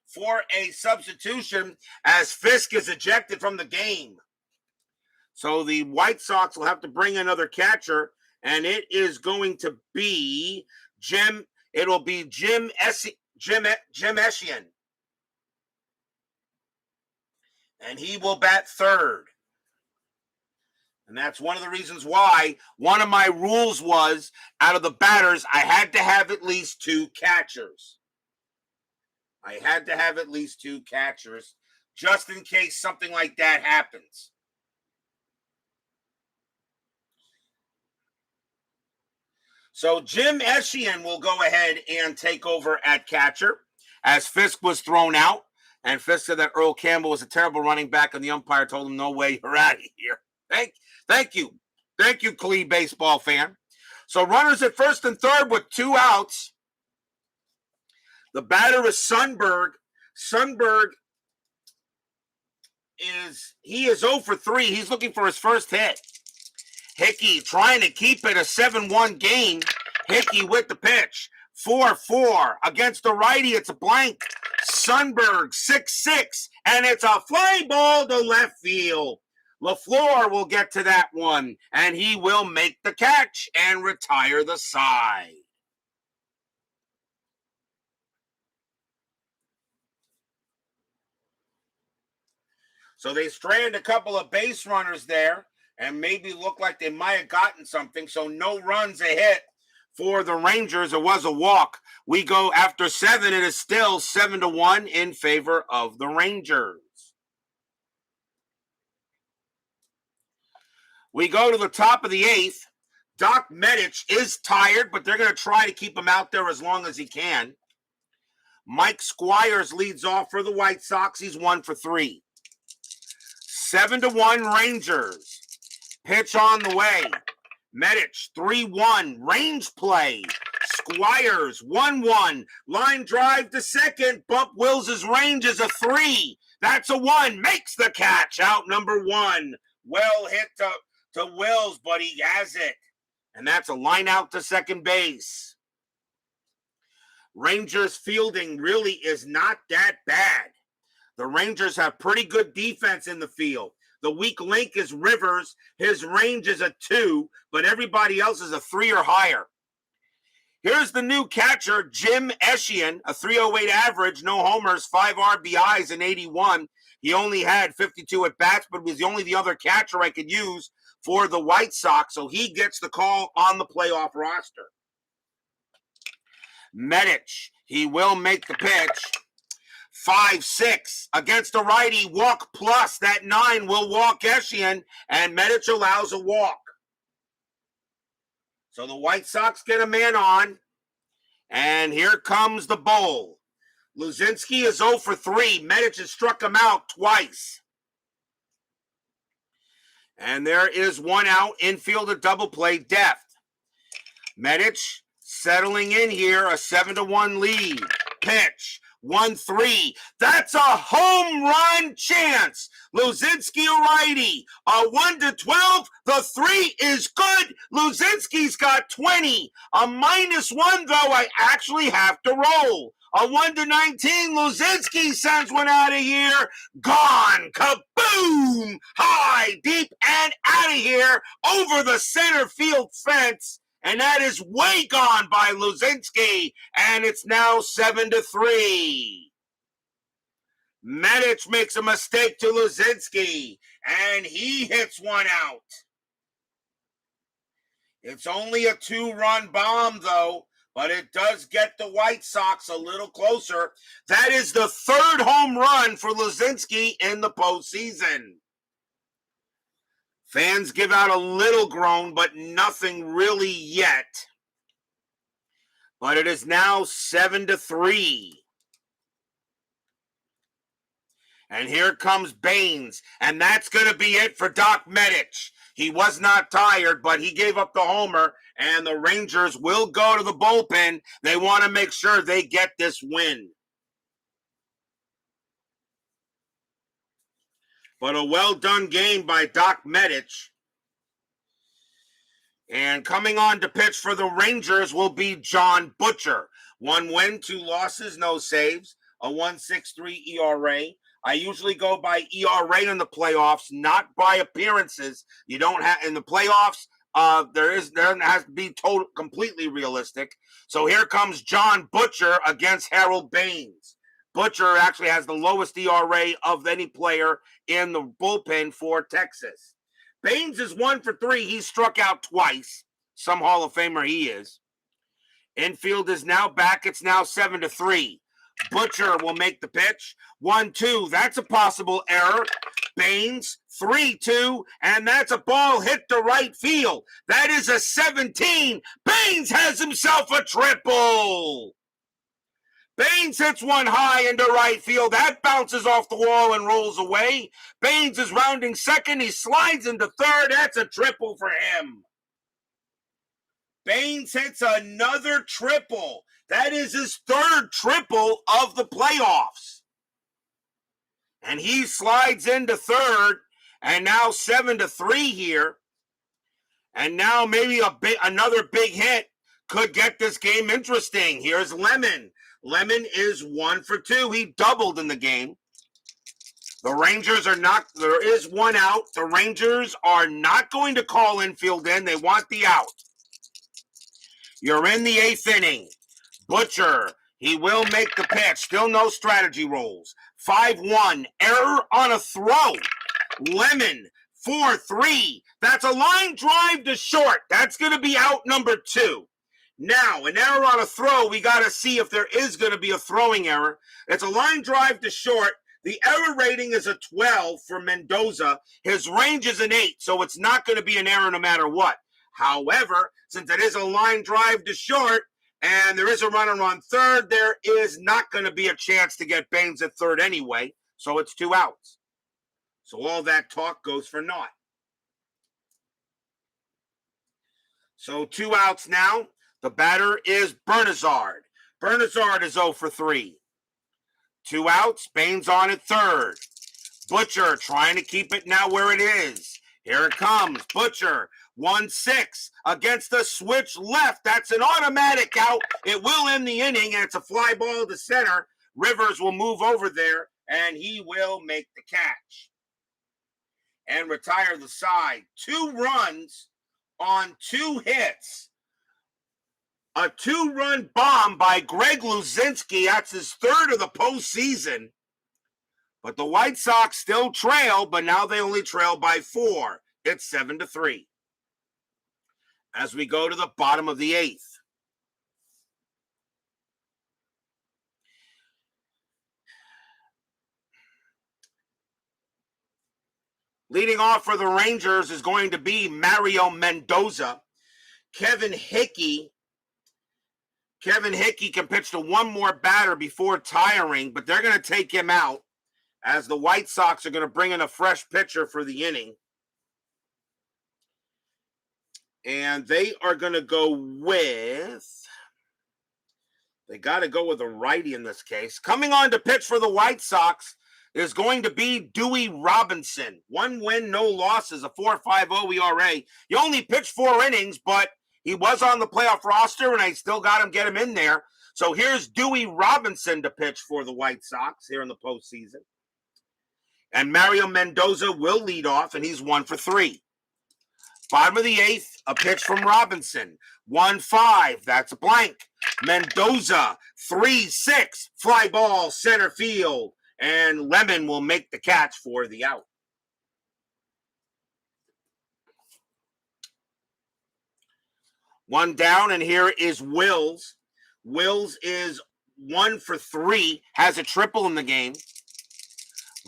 S1: for a substitution as Fisk is ejected from the game. So the White Sox will have to bring another catcher, and it is going to be Jim Eschian. And he will bat third. And that's one of the reasons why one of my rules was, out of the batters, I had to have at least 2 catchers. I had to have at least 2 catchers, just in case something like that happens. So Jim Eschian will go ahead and take over at catcher, as Fisk was thrown out. And Fisk said that Earl Campbell was a terrible running back, and the umpire told him, no way, you're out of here. Thank you. Thank you, Clee baseball fan. So runners at first and third with 2 outs. The batter is Sundberg. Sundberg is 0 for 3. He's looking for his first hit. Hickey trying to keep it a 7-1 game. Hickey with the pitch. 4-4 against the righty. It's a blank. Sundberg 6-6, and it's a fly ball to left field. LaFleur will get to that one, and he will make the catch and retire the side. So they strand a couple of base runners there and maybe look like they might have gotten something. So no runs, a hit for the Rangers. It was a walk. We go after 7. It is still 7-1 in favor of the Rangers. We go to the top of the 8th. Doc Medich is tired, but they're going to try to keep him out there as long as he can. Mike Squires leads off for the White Sox. He's 1 for 3. 7-1 Rangers. Pitch on the way. Medich 3-1. Range play. Squires 1-1. Line drive to second. Bump Wills' range is a 3. That's a 1. Makes the catch. Out number 1. Well hit to Wills, but he has it. And that's a line out to second base. Rangers fielding really is not that bad. The Rangers have pretty good defense in the field. The weak link is Rivers. His range is a 2, but everybody else is a 3 or higher. Here's the new catcher, Jim Eschian, a 308 average, no homers, 5 RBIs in 81. He only had 52 at-bats, but was only the other catcher I could use for the White Sox, so he gets the call on the playoff roster. Medich, he will make the pitch. 5-6 against the righty, walk plus. That 9 will walk Eschian, and Medich allows a walk. So the White Sox get a man on, and here comes the bowl. Luzinski is 0 for 3. Medich has struck him out twice. And there is 1 out. Infielder double play, depth. Medich settling in here, a 7-1 lead. Pitch. 1-3. That's a home run chance. Luzinski, a righty. 1 to 12. The 3 is good. Luzinski's got 20. A -1, though. I actually have to roll. A 1 to 19. Luzinski sends one out of here. Gone. Kaboom! High, deep, and out of here over the center field fence. And that is way gone by Luzinski. And it's now 7 to 3. Medich makes a mistake to Luzinski, and he hits one out. It's only a 2-run bomb, though, but it does get the White Sox a little closer. That is the 3rd home run for Luzinski in the postseason. Fans give out a little groan, but nothing really yet. But it is now 7 to 3. And here comes Baines, and that's going to be it for Doc Medich. He was not tired, but he gave up the homer, and the Rangers will go to the bullpen. They want to make sure they get this win. But a well-done game by Doc Medich. And coming on to pitch for the Rangers will be John Butcher. 1 win, 2 losses, no saves, a 1.63 ERA. I usually go by ERA in the playoffs, not by appearances. You don't have in the playoffs. There has to be completely realistic. So here comes John Butcher against Harold Baines. Butcher actually has the lowest ERA of any player in the bullpen for Texas. Baines is 1 for 3. He struck out twice. Some Hall of Famer he is. Infield is now back. It's now 7 to 3. Butcher will make the pitch. 1-2. That's a possible error. Baines, 3-2, and that's a ball hit to right field. That is a 17. Baines has himself a triple. Baines hits one high into right field. That bounces off the wall and rolls away. Baines is rounding second. He slides into third. That's a triple for him. Baines hits another triple. That is his 3rd triple of the playoffs. And he slides into third, and now 7 to 3 here. And now maybe another big hit could get this game interesting. Here's Lemon. Lemon is 1 for 2. He doubled in the game. The Rangers are not, there is 1 out. The Rangers are not going to call infield in. They want the out. You're in the 8th inning. Butcher, he will make the pitch. Still no strategy rolls. 5-1. Error on a throw. Lemon, 4-3. That's a line drive to short. That's going to be out number 2. Now, an error on a throw, we got to see if there is going to be a throwing error. It's a line drive to short. The error rating is a 12 for Mendoza. His range is an 8, so it's not going to be an error no matter what. However, since it is a line drive to short and there is a runner on third, there is not going to be a chance to get Baines at third anyway, so it's 2 outs. So all that talk goes for naught. So 2 outs now. The batter is Bernazard. Bernazard is 0 for 3. 2 outs. Baines on at third. Butcher trying to keep it now where it is. Here it comes. Butcher, 1-6 against the switch left. That's an automatic out. It will end the inning, and it's a fly ball to center. Rivers will move over there, and he will make the catch and retire the side. 2 runs on 2 hits. A 2-run bomb by Greg Luzinski. That's his 3rd of the postseason. But the White Sox still trail, but now they only trail by 4. It's 7 to 3. As we go to the bottom of the 8th. Leading off for the Rangers is going to be Mario Mendoza. Kevin Hickey can pitch to 1 more batter before tiring, but they're going to take him out as the White Sox are going to bring in a fresh pitcher for the inning. And they are going to go with, they got to go with a righty in this case. Coming on to pitch for the White Sox, is going to be Dewey Robinson. 1 win, no losses, a 4.50 ERA. He only pitched 4 innings, but he was on the playoff roster, and I still get him in there. So here's Dewey Robinson to pitch for the White Sox here in the postseason. And Mario Mendoza will lead off, and he's 1 for 3. Bottom of the 8th, a pitch from Robinson. 1-5, that's a blank. Mendoza, 3-6, fly ball, center field. And Lemon will make the catch for the out. One down, and here is Wills. Wills is 1 for 3, has a triple in the game.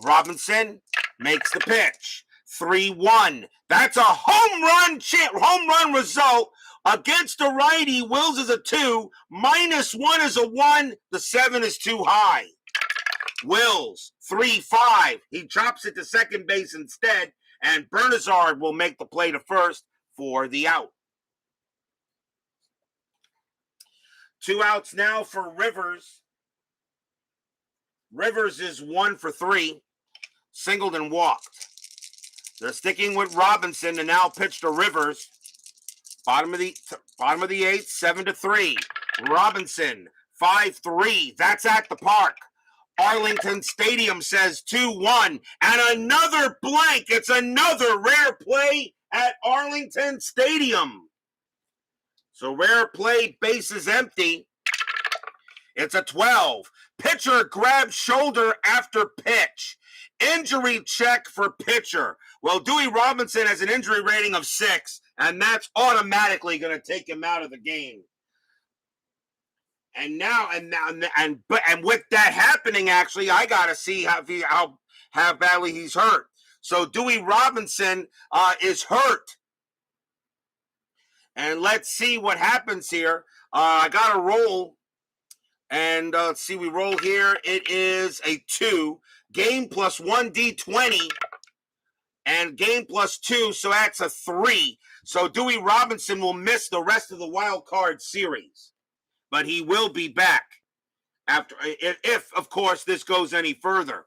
S1: Robinson makes the pitch. 3-1. That's a home run result against a righty. Wills is a 2. -1 is a 1. The 7 is too high. Wills, 3-5. He drops it to second base instead, and Bernazard will make the play to first for the out. 2 outs now for Rivers. Rivers is 1 for 3. Singled and walked. They're sticking with Robinson and now pitch to Rivers. Bottom of the 8th, 7-3. Robinson, 5-3. That's at the park. Arlington Stadium says 2-1. And another blank. It's another rare play at Arlington Stadium. So rare play, bases empty. It's a 12. Pitcher grabs shoulder after pitch. Injury check for pitcher. Well, Dewey Robinson has an injury rating of 6, and that's automatically going to take him out of the game. And with that happening, actually, I got to see how badly he's hurt. So Dewey Robinson is hurt. And let's see what happens here. I got to roll. And let's see, we roll here. It is a 2. Game plus 1 D20. And game plus 2, so that's a 3. So Dewey Robinson will miss the rest of the wild card series. But he will be back after, if of course, this goes any further.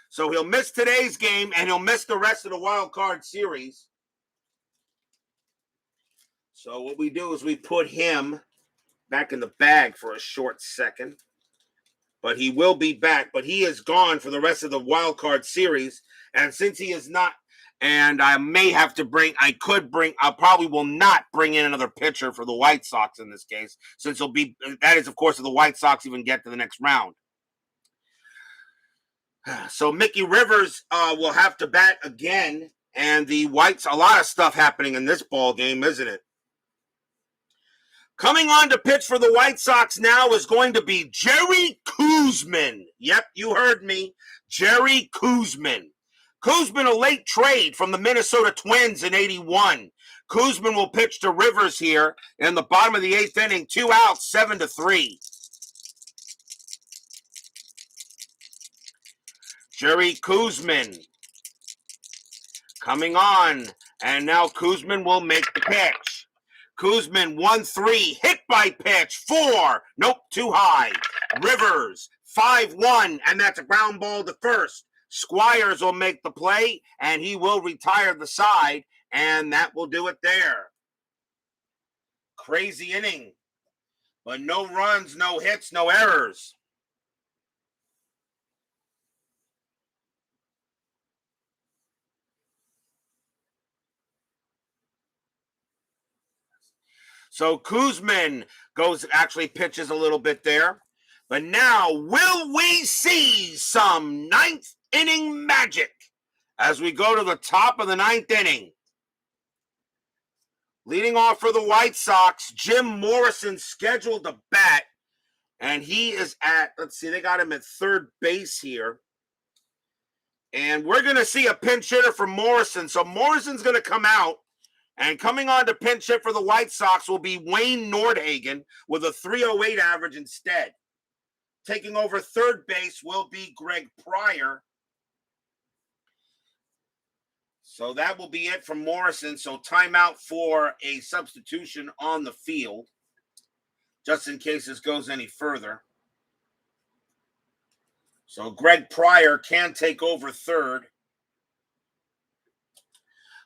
S1: So he'll miss today's game, and he'll miss the rest of the wild card series. So what we do is we put him back in the bag for a short second. But he will be back. But he is gone for the rest of the wild card series. And since he is not, and I probably will not bring in another pitcher for the White Sox in this case, since that is, of course, if the White Sox even get to the next round. So Mickey Rivers will have to bat again. And the Whites, a lot of stuff happening in this ball game, isn't it? Coming on to pitch for the White Sox now is going to be Jerry Koosman. Yep, you heard me. Jerry Koosman. Koosman, a late trade from the Minnesota Twins in 81. Koosman will pitch to Rivers here in the bottom of the 8th inning. 2 outs, 7-3. Jerry Koosman coming on. And now Koosman will make the pitch. Koosman, 1-3, hit by pitch, 4. Nope, too high. Rivers, 5-1, and that's a ground ball to first. Squires will make the play, and he will retire the side, and that will do it there. Crazy inning, but no runs, no hits, no errors. So Koosman pitches a little bit there. But now, will we see some 9th inning magic as we go to the top of the 9th inning? Leading off for the White Sox, Jim Morrison scheduled to bat. And he is they got him at third base here. And we're going to see a pinch hitter for Morrison. So Morrison's going to come out. And coming on to pinch hit for the White Sox will be Wayne Nordhagen with a 308 average instead. Taking over third base will be Greg Pryor. So that will be it from Morrison. So timeout for a substitution on the field, just in case this goes any further. So Greg Pryor can take over third.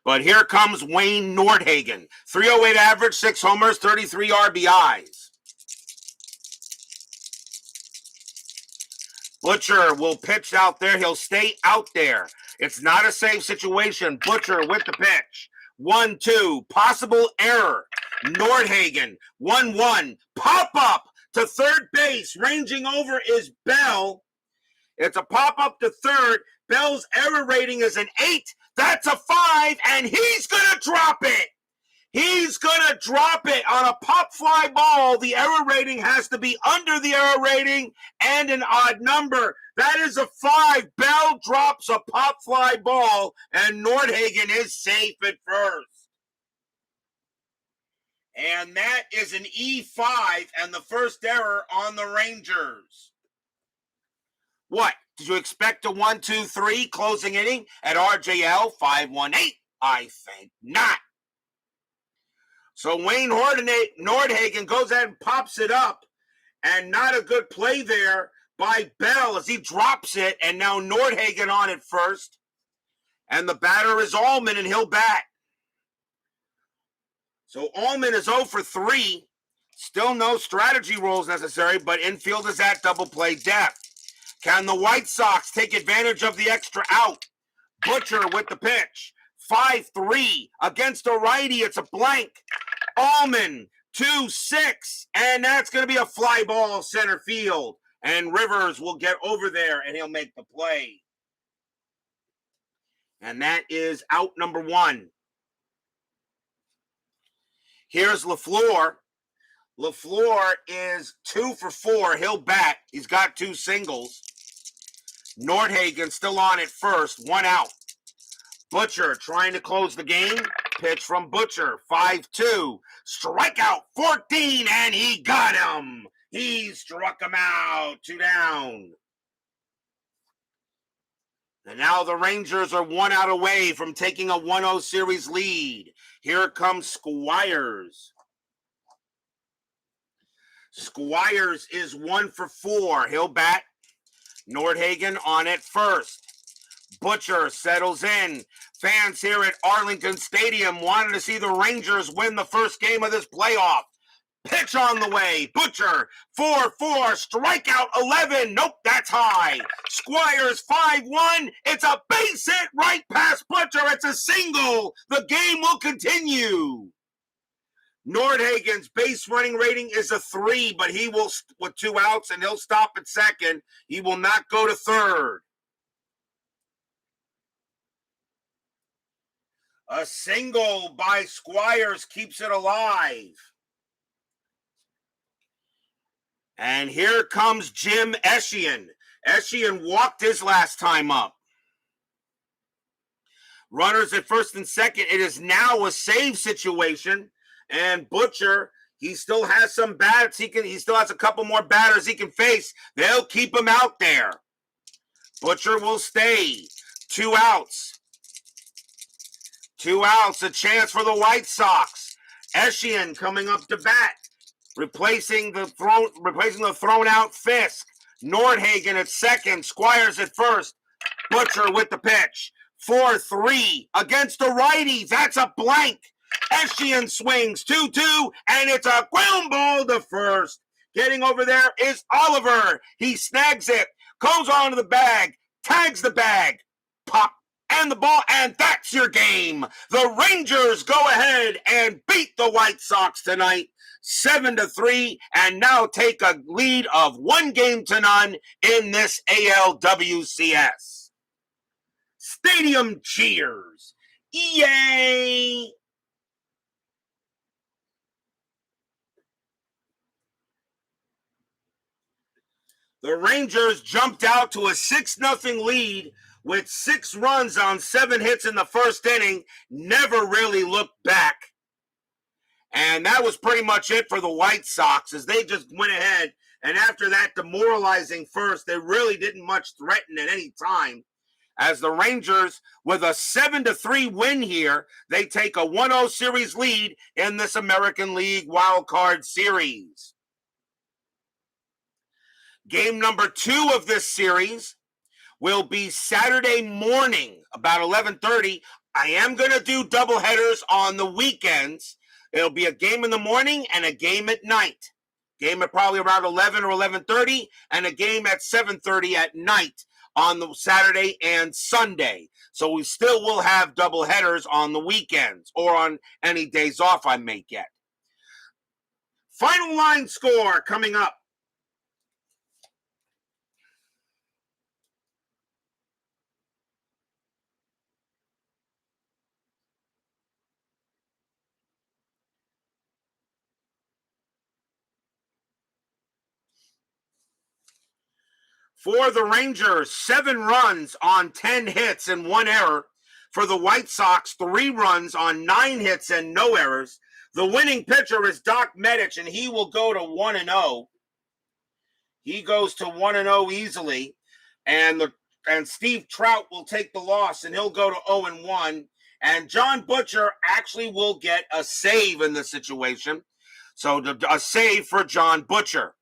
S1: But here comes Wayne Nordhagen. 308 average, 6 homers, 33 RBIs. Butcher will pitch out there. He'll stay out there. It's not a safe situation. Butcher with the pitch. 1-2. Possible error. Nordhagen. 1-1. Pop up to third base. Ranging over is Bell. It's a pop up to third. Bell's error rating is an 8. That's a 5, and he's going to drop it. He's going to drop it on a pop fly ball. The error rating has to be under the error rating and an odd number. That is a 5. Bell drops a pop fly ball, and Nordhagen is safe at first. And that is an E5 and the first error on the Rangers. What? Did you expect a 1-2-3 closing inning at RJL 518? I think not. So Wayne Nordhagen goes ahead and pops it up, and not a good play there by Bell as he drops it, and now Nordhagen on at first. And the batter is Allman, and he'll bat. So Allman is 0 for 3. Still no strategy rules necessary, but infield is at double play depth. Can the White Sox take advantage of the extra out? Butcher with the pitch. 5-3 against a righty. It's a blank. Allman 2-6, and that's going to be a fly ball center field. And Rivers will get over there, and he'll make the play. And that is out number 1. Here's LaFleur. LaFleur is 2 for 4. He'll bat. He's got 2 singles. Nordhagen still on at first. 1 out. Butcher trying to close the game. Pitch from Butcher. 5-2. Strikeout 14, and he got him. He struck him out. 2 down. And now the Rangers are 1 out away from taking a 1-0 series lead. Here comes Squires. Squires is 1 for 4. He'll bat. Nordhagen on at first. Butcher settles in. Fans here at Arlington Stadium wanted to see the Rangers win the first game of this playoff. Pitch on the way. Butcher, 4-4, strikeout 11. Nope, that's high. Squires, 5-1. It's a base hit right past Butcher. It's a single. The game will continue. Nordhagen's base running rating is a 3, but he will, with 2 outs, and he'll stop at second. He will not go to third. A single by Squires keeps it alive. And here comes Jim Eschian. Eschian walked his last time up. Runners at first and second. It is now a save situation. And Butcher, he still has some bats. He still has a couple more batters he can face. They'll keep him out there. Butcher will stay. 2 outs. 2 outs. A chance for the White Sox. Eschian coming up to bat. Replacing the thrown out Fisk. Nordhagen at second. Squires at first. Butcher with the pitch. 4-3 against a righty. That's a blank. Eschian swings 2-2, and it's a ground ball to first. Getting over there is Oliver. He snags it, goes on to the bag, tags the bag, pop, and the ball, and that's your game. The Rangers go ahead and beat the White Sox tonight, 7-3, and now take a lead of 1-0 in this ALWCS. Stadium cheers. Yay! The Rangers jumped out to a 6-0 lead with 6 runs on 7 hits in the first inning, never really looked back. And that was pretty much it for the White Sox as they just went ahead. And after that demoralizing first, they really didn't much threaten at any time. As the Rangers, with a 7-3 win here, they take a 1-0 series lead in this American League Wild Card Series. Game number 2 of this series will be Saturday morning, about 11:30. I am going to do doubleheaders on the weekends. It'll be a game in the morning and a game at night. Game at probably around 11 or 11:30, and a game at 7:30 at night on the Saturday and Sunday. So we still will have doubleheaders on the weekends or on any days off I may get. Final line score coming up. For the Rangers, 7 runs on 10 hits and 1 error. For the White Sox, 3 runs on 9 hits and no errors. The winning pitcher is Doc Medich, and he will go to 1-0. He goes to 1-0 easily. And Steve Trout will take the loss, and he'll go to 0-1. And John Butcher actually will get a save in this situation. So a save for John Butcher.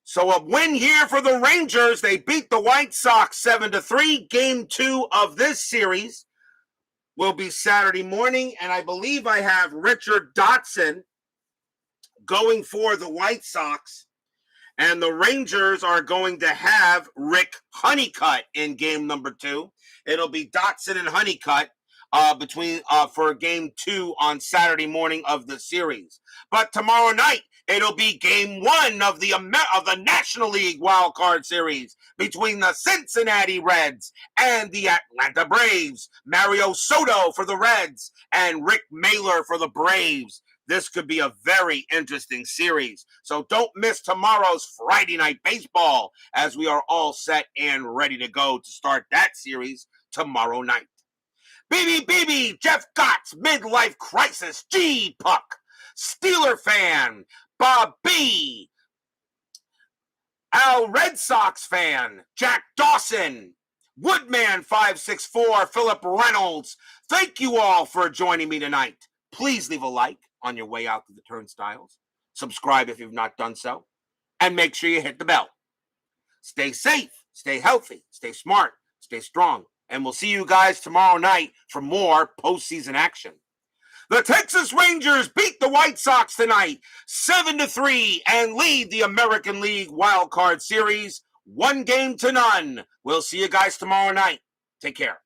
S1: So a win here for the Rangers. They beat the White Sox 7-3. Game 2 of this series will be Saturday morning. And I believe I have Richard Dotson going for the White Sox. And the Rangers are going to have Rick Honeycutt in game number 2. It'll be Dotson and Honeycutt for game 2 on Saturday morning of the series. But tomorrow night, it'll be game 1 of the National League Wild Card Series between the Cincinnati Reds and the Atlanta Braves. Mario Soto for the Reds and Rick Mahler for the Braves. This could be a very interesting series. So don't miss tomorrow's Friday Night Baseball, as we are all set and ready to go to start that series tomorrow night. BB, Jeff Gott's midlife crisis, G-Puck, Steeler fan, Bob B, Al Red Sox fan, Jack Dawson, Woodman 564, Philip Reynolds. Thank you all for joining me tonight. Please leave a like on your way out to the turnstiles. Subscribe if you've not done so. And make sure you hit the bell. Stay safe, stay healthy, stay smart, stay strong. And we'll see you guys tomorrow night for more postseason action. The Texas Rangers beat the White Sox tonight 7-3 and lead the American League Wild Card Series 1-0. We'll see you guys tomorrow night. Take care.